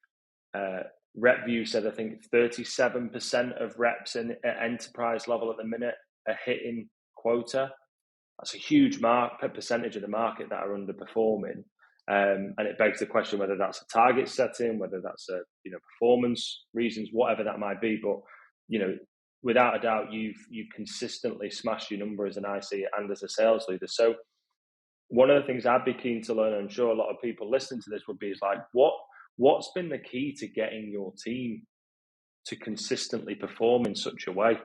RepView said I think 37% of reps at enterprise level at the minute are hitting quota. That's a huge percentage of the market that are underperforming. And it begs the question whether that's a target setting, whether that's a performance reasons, whatever that might be. But without a doubt, you've consistently smashed your number as an IC and as a sales leader. So one of the things I'd be keen to learn, I'm sure a lot of people listening to this would be, is what's been the key to getting your team to consistently perform in such a way?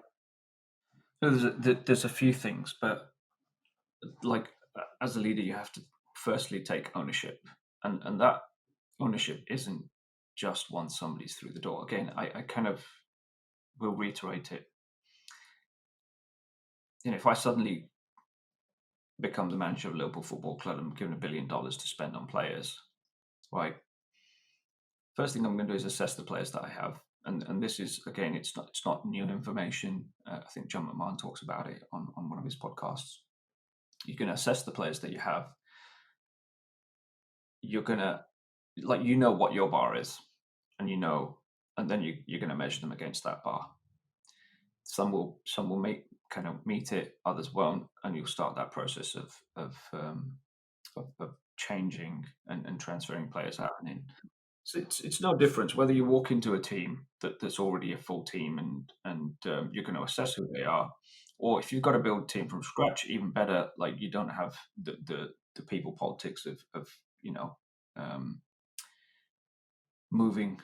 There's a few things, but as a leader, you have to firstly take ownership, and that ownership isn't just once somebody's through the door. Again, I kind of will reiterate it. If I suddenly become the manager of a Liverpool Football Club and I'm given $1 billion to spend on players, right? First thing I'm going to do is assess the players that I have, and this is, again, it's not new information. I think John McMahon talks about it on one of his podcasts. You can assess the players that you have. You're gonna what your bar is, and then you're gonna measure them against that bar. Some will meet it, others won't, and you'll start that process of changing and transferring players out and in. So it's no difference whether you walk into a team that's already a full team and you're going to assess who they are, or if you've got to build a team from scratch, even better. You don't have the people politics of moving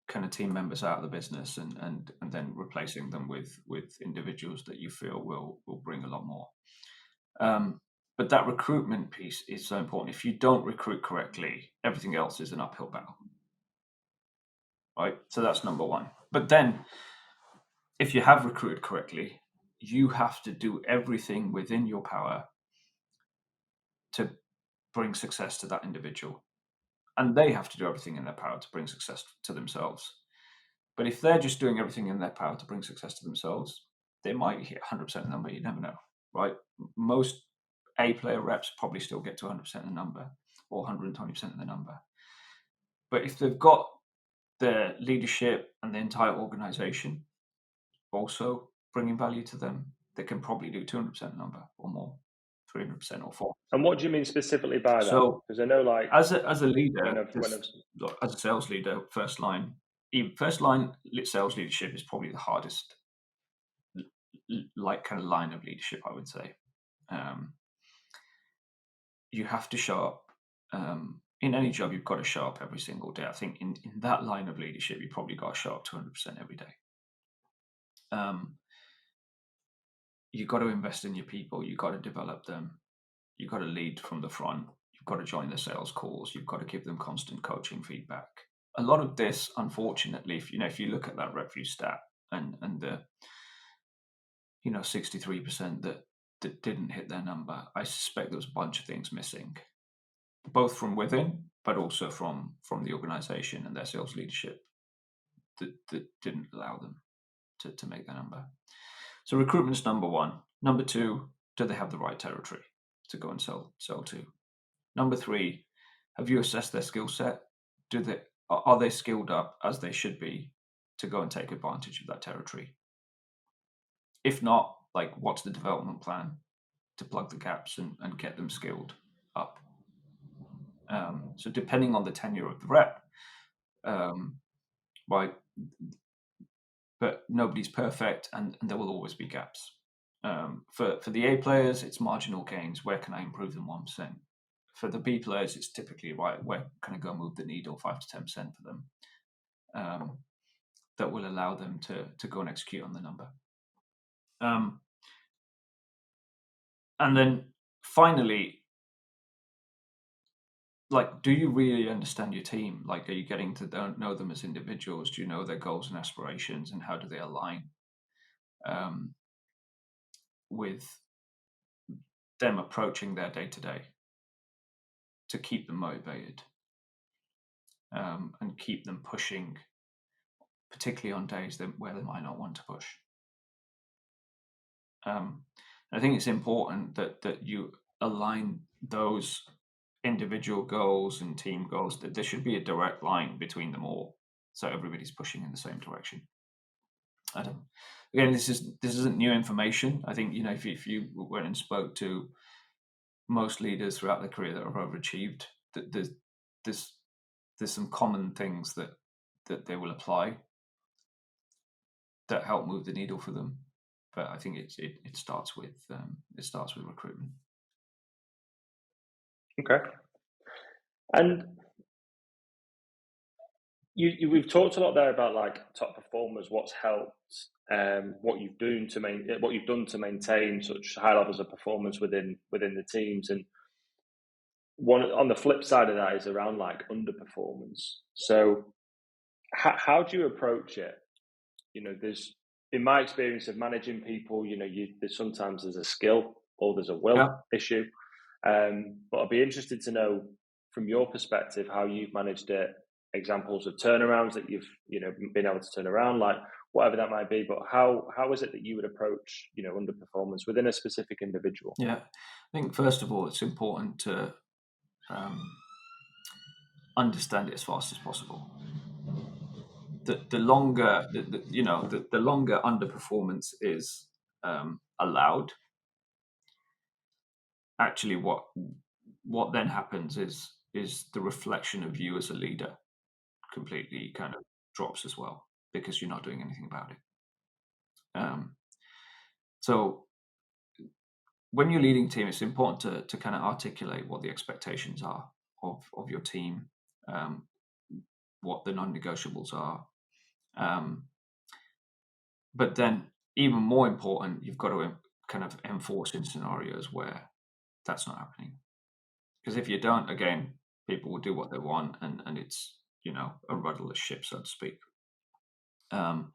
kind of team members out of the business and then replacing them with individuals that you feel will bring a lot more. But that recruitment piece is so important. If you don't recruit correctly, everything else is an uphill battle, right? So that's number one. But then, if you have recruited correctly, you have to do everything within your power to bring success to that individual. And they have to do everything in their power to bring success to themselves. But if they're just doing everything in their power to bring success to themselves, they might hit 100% of the number. You never know, right? Most A player reps probably still get to 100% of the number or 120% of the number. But if they've got the leadership and the entire organization also bringing value to them, they can probably do 200% number or more, 300% or 400%. And what do you mean specifically by that? So, because I know, like, as a leader, as a sales leader, first line sales leadership is probably the hardest, like, kind of line of leadership, I would say. You have to show up. In any job, you've got to show up every single day. I think in that line of leadership, you probably got to show up 200% every day. You've got to invest in your people. You've got to develop them. You've got to lead from the front. You've got to join the sales calls. You've got to give them constant coaching feedback. A lot of this, unfortunately, if you look at that rep view stat and the 63% that didn't hit their number, I suspect there was a bunch of things missing, both from within, but also from the organization and their sales leadership that didn't allow them to make their number. So recruitment's number one. Number two, do they have the right territory to go and sell to? Number three, have you assessed their skill set? Are they skilled up as they should be to go and take advantage of that territory? If not, like, what's the development plan to plug the gaps and get them skilled up? So depending on the tenure of the rep, right, but nobody's perfect, and there will always be gaps. For the A players, it's marginal gains. Where can I improve them 1%? For the B players, it's typically, right, where can I go move the needle 5 to 10% for them? That will allow them to go and execute on the number. And then finally, like, do you really understand your team? Like, are you getting to know them as individuals? Do you know their goals and aspirations, and how do they align with them approaching their day-to-day to keep them motivated and keep them pushing, particularly on days where they might not want to push? I think it's important that you align those individual goals and team goals, that there should be a direct line between them all, so everybody's pushing in the same direction. Again, this isn't new information. I think, if you went and spoke to most leaders throughout their career that have overachieved, that there's some common things that they will apply that help move the needle for them. But I think it starts with recruitment. Okay. And we've talked a lot there about, like, top performers, what's helped, what you've done to maintain such high levels of performance within the teams. And one on the flip side of that is around, like, underperformance. So how do you approach it? There's, in my experience of managing people, sometimes there's a skill or there's a will issue. But I'd be interested to know from your perspective how you've managed it, examples of turnarounds that you've been able to turn around, like whatever that might be. But how is it that you would approach underperformance within a specific individual? Yeah, I think first of all it's important to understand it as fast as possible. The longer the longer underperformance is allowed, actually what then happens is the reflection of you as a leader completely kind of drops as well, because you're not doing anything about it. So when you're leading team, it's important to kind of articulate what the expectations are of your team, what the non-negotiables are. But then even more important, you've got to kind of enforce in scenarios where that's not happening. Because if you don't, again, people will do what they want, and it's, a rudderless ship, so to speak. So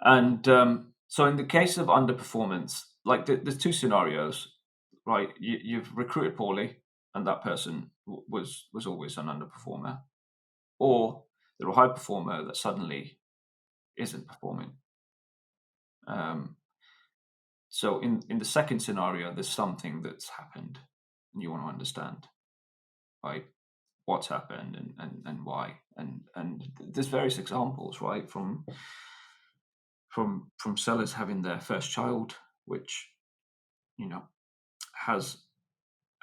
in the case of underperformance, like, there's two scenarios, right? You've recruited poorly, and that person was always an underperformer, or they're a high performer that suddenly isn't performing. So in the second scenario, there's something that's happened and you want to understand, right? What's happened and why. And there's various examples, right? From sellers having their first child, which, has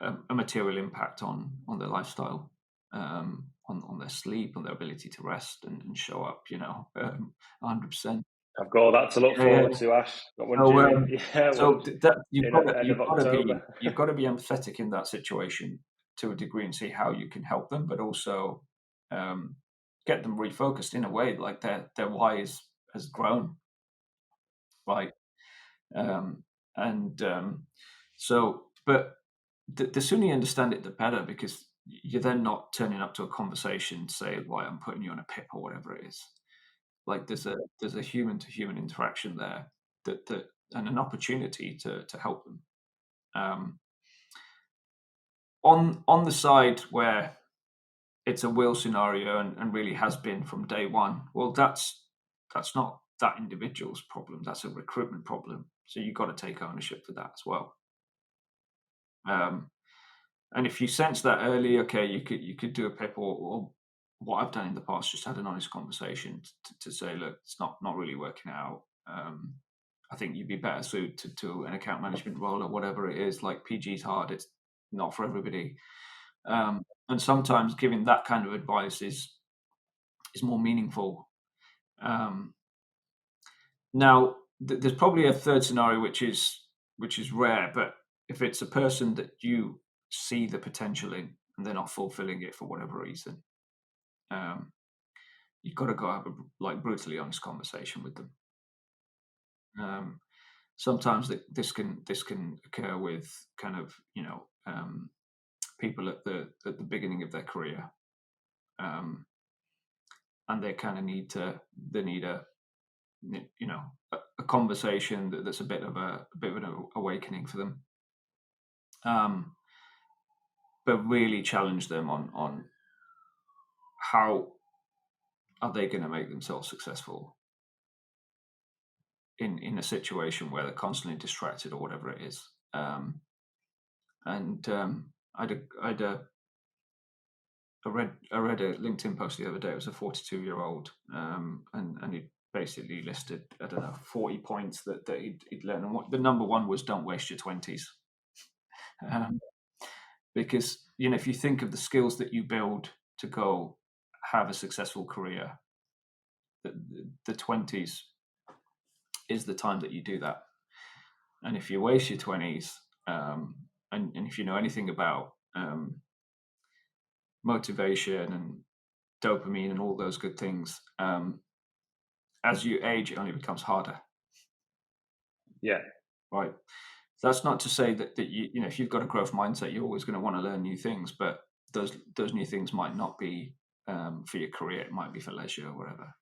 a material impact on their lifestyle, on their sleep, on their ability to rest and show up, 100%. I've got all that to look forward to, Ash. Got one due. That End of October. you've got to be empathetic in that situation to a degree and see how you can help them, but also get them refocused in a way, like their why has grown, right? But the sooner you understand it, the better, because you're then not turning up to a conversation to say, why I'm putting you on a pip or whatever it is. Like there's a human to human interaction there that and an opportunity to help them. On the side where it's a will scenario and really has been from day one, well, that's not that individual's problem. That's a recruitment problem. So you've got to take ownership for that as well. And if you sense that early, okay, you could do a pip, or what I've done in the past, just had an honest conversation to say, look, it's not really working out. I think you'd be better suited to an account management role or whatever it is. Like PG's hard; it's not for everybody. And sometimes giving that kind of advice is more meaningful. Now, there's probably a third scenario which is rare, but if it's a person that you see the potential in and they're not fulfilling it for whatever reason, you've got to go have a brutally honest conversation with them. Sometimes this can occur with kind of people at the beginning of their career, and they kind of need a conversation that's a bit of an awakening for them, but really challenge them on how are they going to make themselves successful in a situation where they're constantly distracted or whatever it is. I read a LinkedIn post the other day. It was a 42-year-old, and he basically listed, I don't know, 40 points that he'd learned. And the number one was, don't waste your 20s. Because, if you think of the skills that you build to go have a successful career, the 20s is the time that you do that. And if you waste your 20s, and if you know anything about motivation and dopamine and all those good things, as you age, it only becomes harder. Yeah. Right. That's not to say that you if you've got a growth mindset, you're always going to want to learn new things, but those new things might not be for your career. It might be for leisure or whatever.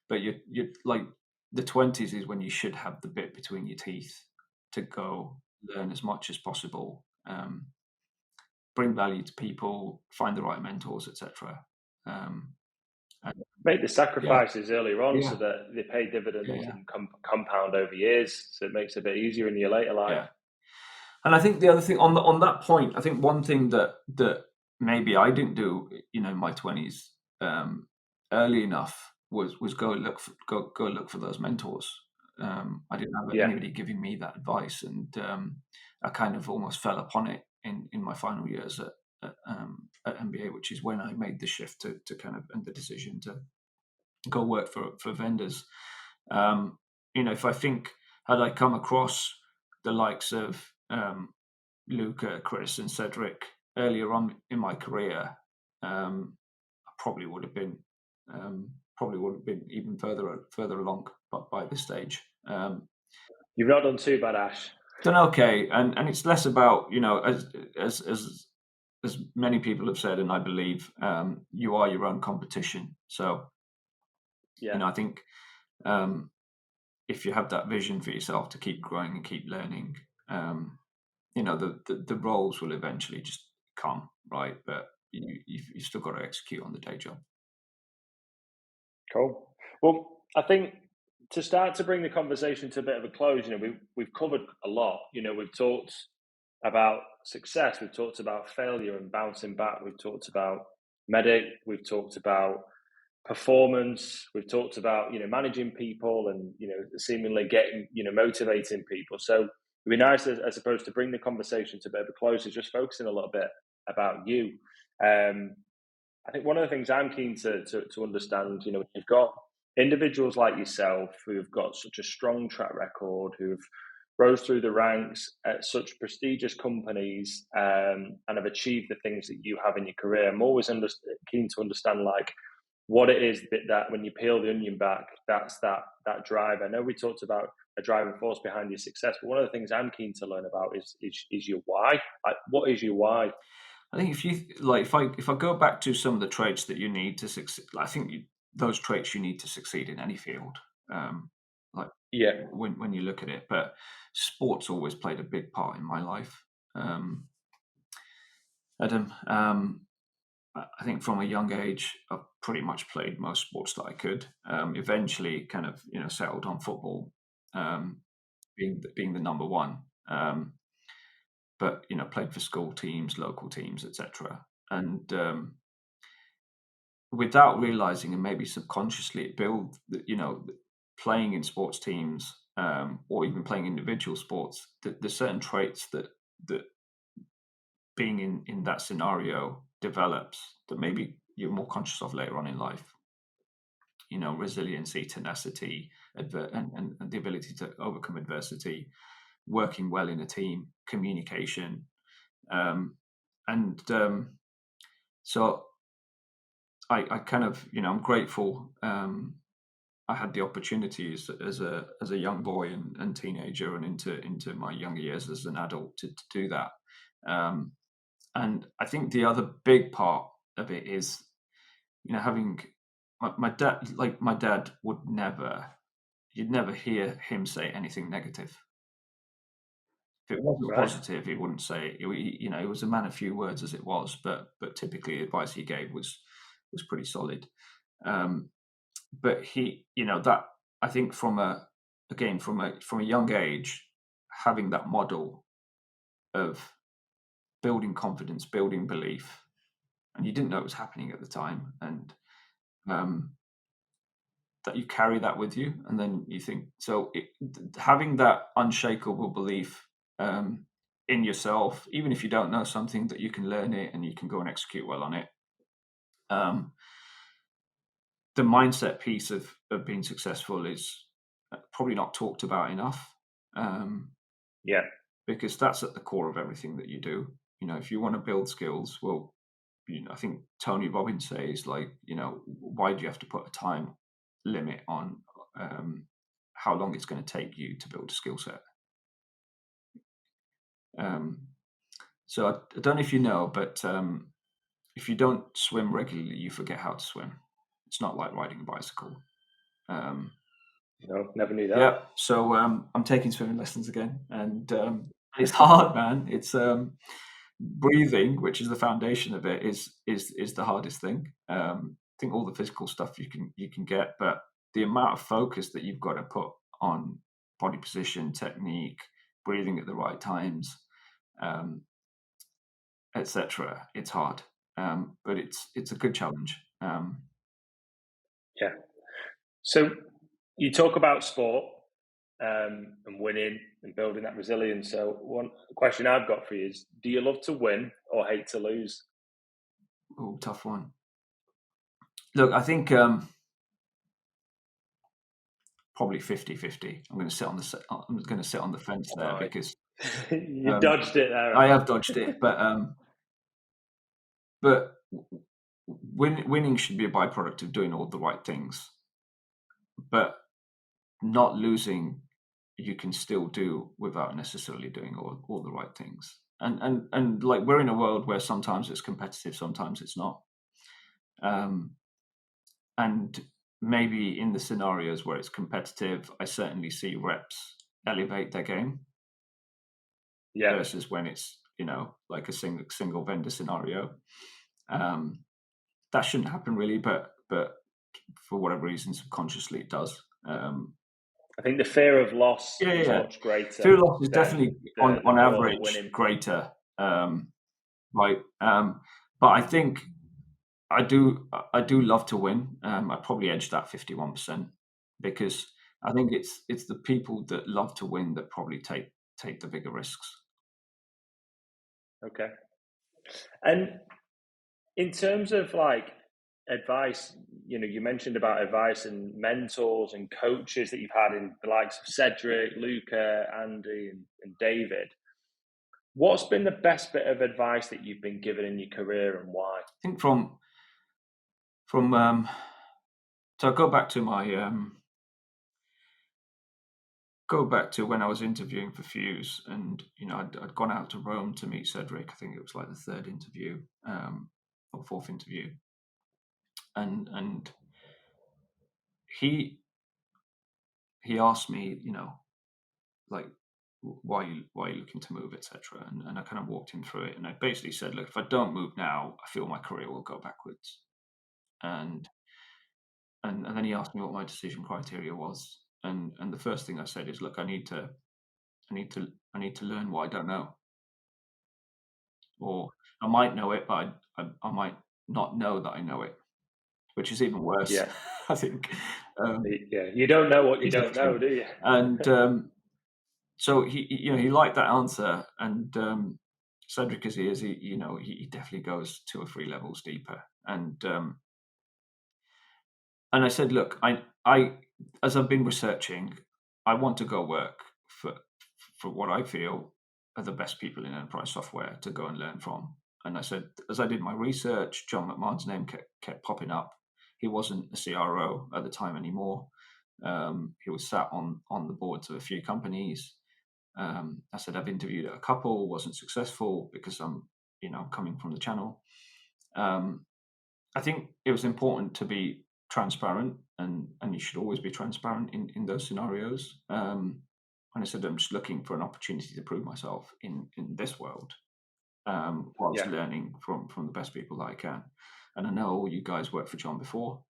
But you're like, the 20s is when you should have the bit between your teeth to go learn as much as possible, bring value to people, find the right mentors, etc. Make the sacrifices earlier on so that they pay dividends and compound over years. So it makes it a bit easier in your later life. Yeah. And I think the other thing on that point, I think one thing that maybe I didn't do, in my 20s early enough was go look for those mentors. I didn't have anybody giving me that advice, and I kind of almost fell upon it in my final years at MBA, which is when I made the shift to kind of, and the decision to go work for vendors. If I think, had I come across the likes of Luca, Chris, and Cedric earlier on in my career, I probably would have been even further along by this stage. You've not done too bad, Ash. Done okay, and it's less about, as many people have said, and I believe, you are your own competition. So, I think if you have that vision for yourself to keep growing and keep learning, the roles will eventually just come, right? But you've still got to execute on the day job. Cool. Well, I think to start to bring the conversation to a bit of a close, we've covered a lot. We've talked about success, we've talked about failure and bouncing back, we've talked about MEDDIC, we've talked about performance, we've talked about managing people and seemingly getting motivating people. So it'd be nice, I suppose, to bring the conversation to a bit of a close, is just focusing a little bit about you. I think one of the things I'm keen to understand, you've got individuals like yourself who have got such a strong track record, who've rose through the ranks at such prestigious companies, and have achieved the things that you have in your career. I'm always keen to understand, like, what it is that when you peel the onion back, that's that drive. I know we talked about a driving force behind your success, but one of the things I'm keen to learn about is your why. Like, what is your why? I think if I go back to some of the traits that you need to succeed, I think those traits you need to succeed in any field. When you look at it, but sports always played a big part in my life. Adam, I think from a young age, I've pretty much played most sports that I could. Eventually, kind of settled on football, being the number one. But played for school teams, local teams, etc. And without realizing, and maybe subconsciously, it built playing in sports teams, or even playing individual sports. There's certain traits that being in that scenario develops that maybe you're more conscious of later on in life. Resiliency, tenacity, and the ability to overcome adversity, working well in a team, communication, so I kind of I'm grateful. I had the opportunities as a young boy and teenager and into my younger years as an adult to do that. And I think the other big part of it is, having my dad. Like, my dad would you'd never hear him say anything negative. If it wasn't Right. positive, he wouldn't say it. He was a man of few words as it was, but typically the advice he gave was pretty solid. But he, that, I think from a young age, having that model of building confidence, building belief, and you didn't know it was happening at the time, and that you carry that with you, and then you think, having that unshakable belief in yourself, even if you don't know something, that you can learn it and you can go and execute well on it. The mindset piece of being successful is probably not talked about enough. Because that's at the core of everything that you do. If you want to build skills, well, I think Tony Robbins says, like, why do you have to put a time limit on how long it's going to take you to build a skill set? So I don't know if you know, but if you don't swim regularly, you forget how to swim. It's not like riding a bicycle. No, never knew that. Yeah. So I'm taking swimming lessons again, and it's hard, man. It's breathing, which is the foundation of it, is the hardest thing. I think all the physical stuff you can get, but the amount of focus that you've got to put on body position, technique, breathing at the right times, etc. It's hard, but it's a good challenge. Yeah. So you talk about sport and winning and building that resilience. So one question I've got for you is, do you love to win or hate to lose? Oh, tough one. Look, I think probably 50-50. I'm going to sit on the fence there, because you dodged it there. I have dodged it, but winning should be a byproduct of doing all the right things. But not losing, you can still do without necessarily doing all the right things. And like, we're in a world where sometimes it's competitive, sometimes it's not. And maybe in the scenarios where it's competitive, I certainly see reps elevate their game. Yeah. Versus when it's, like a single vendor scenario. That shouldn't happen really, but for whatever reason, subconsciously it does. I think the fear of loss is Yeah. much greater. Fear of loss is than definitely the on thought of average winning. greater, right? But I think I do love to win. I probably edge that 51% because I think it's the people that love to win that probably take the bigger risks. Okay. And in terms of like advice, you mentioned about advice and mentors and coaches that you've had in the likes of Cedric, Luca, Andy, and David. What's been the best bit of advice that you've been given in your career, and why? I think from so I go back to when I was interviewing for Fuze, and I'd gone out to Rome to meet Cedric. I think it was like the third interview or fourth interview, and he asked me, like, why are you looking to move, etc. And I kind of walked him through it, and I basically said, look, if I don't move now, I feel my career will go backwards. And then he asked me what my decision criteria was, and the first thing I said is, look, I need to learn what I don't know, or I might know it, but I might not know that I know it, which is even worse. Yeah. I think. Yeah, you don't know what you Exactly. don't know, do you? And so he liked that answer, and Cedric, as he is, he definitely goes 2 or 3 levels deeper, and I said, look, I as I've been researching, I want to go work for what I feel are the best people in enterprise software to go and learn from. And I said, as I did my research, John McMahon's name kept popping up. He wasn't a CRO at the time anymore. He was sat on the boards of a few companies. I said, I've interviewed at a couple, wasn't successful because I'm coming from the channel. I think it was important to be transparent, and you should always be transparent in those scenarios. And I said, I'm just looking for an opportunity to prove myself in this world, whilst learning from the best people that I can. And I know all you guys worked for John before,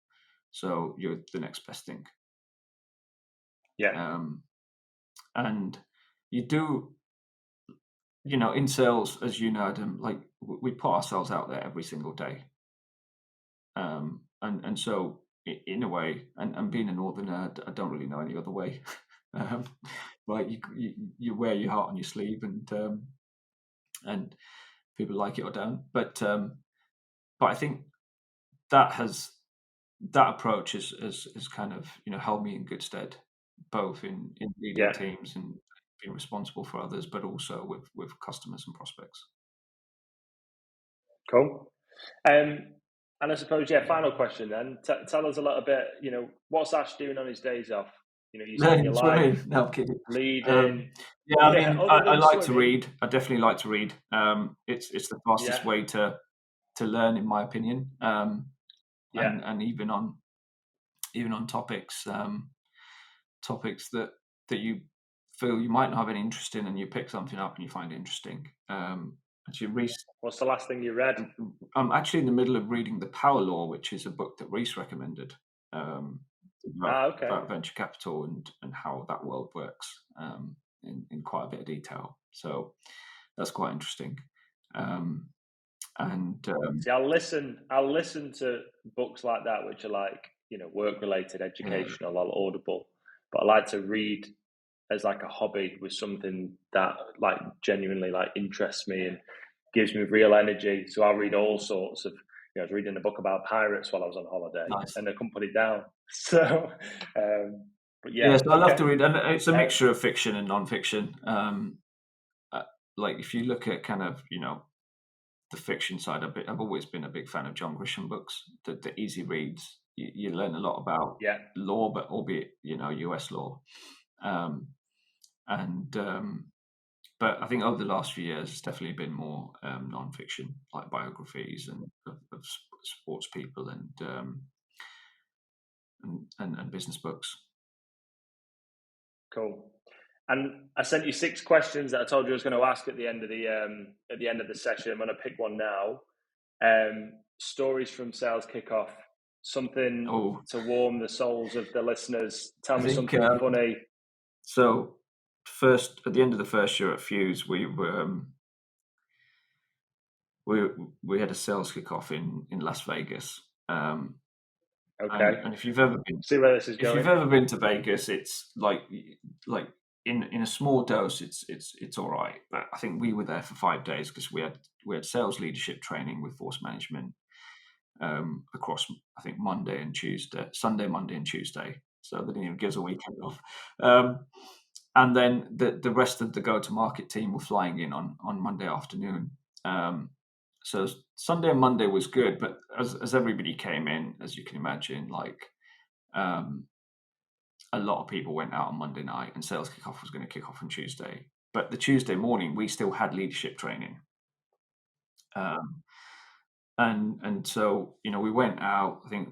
so you're the next best thing. Yeah. And you do, in sales, as you know, Adam, like we put ourselves out there every single day. And so in a way, and being a northerner, I don't really know any other way. Like you wear your heart on your sleeve, and people like it or don't. But I think that approach has kind of held me in good stead, both in leading teams and being responsible for others, but also with customers and prospects. Cool. And I suppose, final question then. Tell us a little bit, what's Ash doing on his days off? You spend your life No, I'm kidding. leading. I mean, I like to read. I definitely like to read. It's the fastest way to learn, in my opinion. And even on topics that you feel you might not have any interest in, and you pick something up and you find it interesting. What's the last thing you read? I'm actually in the middle of reading The Power Law, which is a book that Reese recommended about venture capital and how that world works in quite a bit of detail. So that's quite interesting. See, I'll listen to books like that, which are like work related, educational, or audible. But I like to read as like a hobby, with something that like genuinely like interests me and gives me real energy. So I'll read all sorts of. I was reading a book about pirates while I was on holiday, and A Company Down. So, but so I love to read, and it's a mixture of fiction and non-fiction. Like if you look at kind of the fiction side, I've always been a big fan of John Grisham books. The easy reads. You learn a lot about law, but albeit US law. But I think over the last few years, it's definitely been more non-fiction, like biographies and of sports people and business books. Cool. And I sent you 6 questions that I told you I was going to ask at the end of the session. I'm going to pick one now. Stories from sales kickoff. Something to warm the souls of the listeners. Tell me something funny. So first, at the end of the first year at Fuze, we had a sales kickoff in Las Vegas. Okay. And if you've ever See where this is going. If you've ever been to Vegas, it's like in a small dose, it's all right. But I think we were there for 5 days because we had sales leadership training with force management across, I think, Sunday, Monday, and Tuesday. So they didn't even give us a weekend off. And then the rest of the go-to-market team were flying in on Monday afternoon. So Sunday and Monday was good, but as everybody came in, as you can imagine, a lot of people went out on Monday night, and sales kickoff was going to kick off on Tuesday. But the Tuesday morning, we still had leadership training. And so, we went out, I think,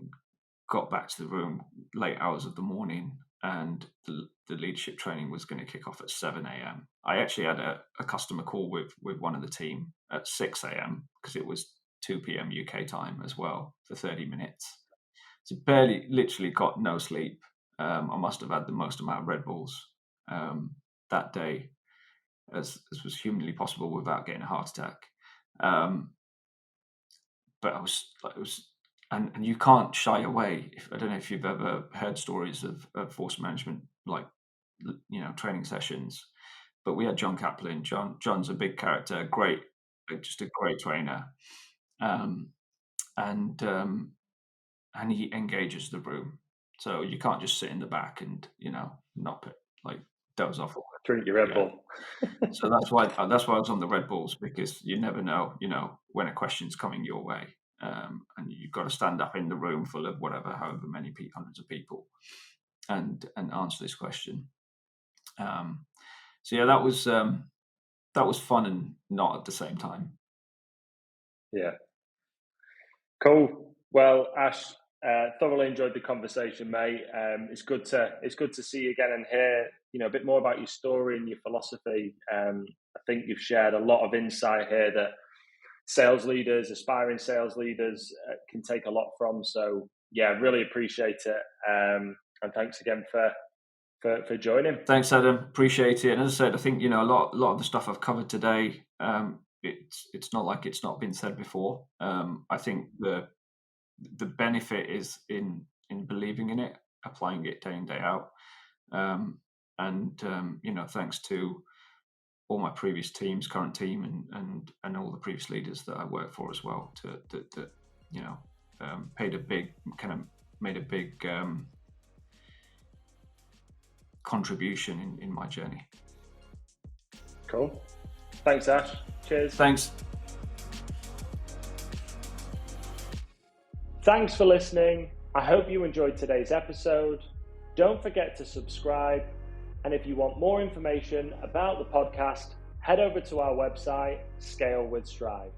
got back to the room late hours of the morning, and the leadership training was going to kick off at 7 a.m. I actually had a customer call with one of the team at 6 a.m. because it was 2 p.m. UK time as well for 30 minutes. So literally got no sleep. I must have had the most amount of Red Bulls that day as was humanly possible without getting a heart attack. But it was, and you can't shy away. I don't know if you've ever heard stories of force management, training sessions. But we had John Kaplan. John's a big character, just a great trainer, and he engages the room. So you can't just sit in the back and not doze off. Drink your Red Bull. So that's why I was on the Red Bulls, because you never know, when a question's coming your way, and you've got to stand up in the room full of however many hundreds of people, and answer this question. So yeah, that was fun and not at the same time. Yeah. Cool. Well, Ash, thoroughly enjoyed the conversation, mate. It's good to see you again and hear a bit more about your story and your philosophy. I think you've shared a lot of insight here that aspiring sales leaders can take a lot from. So yeah, really appreciate it. And thanks again for joining. Thanks, Adam. Appreciate it. And as I said, I think a lot of the stuff I've covered today, it's not like it's not been said before. I think the benefit is in believing in it, applying it day in, day out, and thanks to all my previous teams, current team, and all the previous leaders that I worked for as well, made a big contribution in my journey. Cool. Thanks, Ash. Cheers. Thanks. Thanks for listening. I hope you enjoyed today's episode. Don't forget to subscribe. And if you want more information about the podcast, head over to our website, Scale with Strive.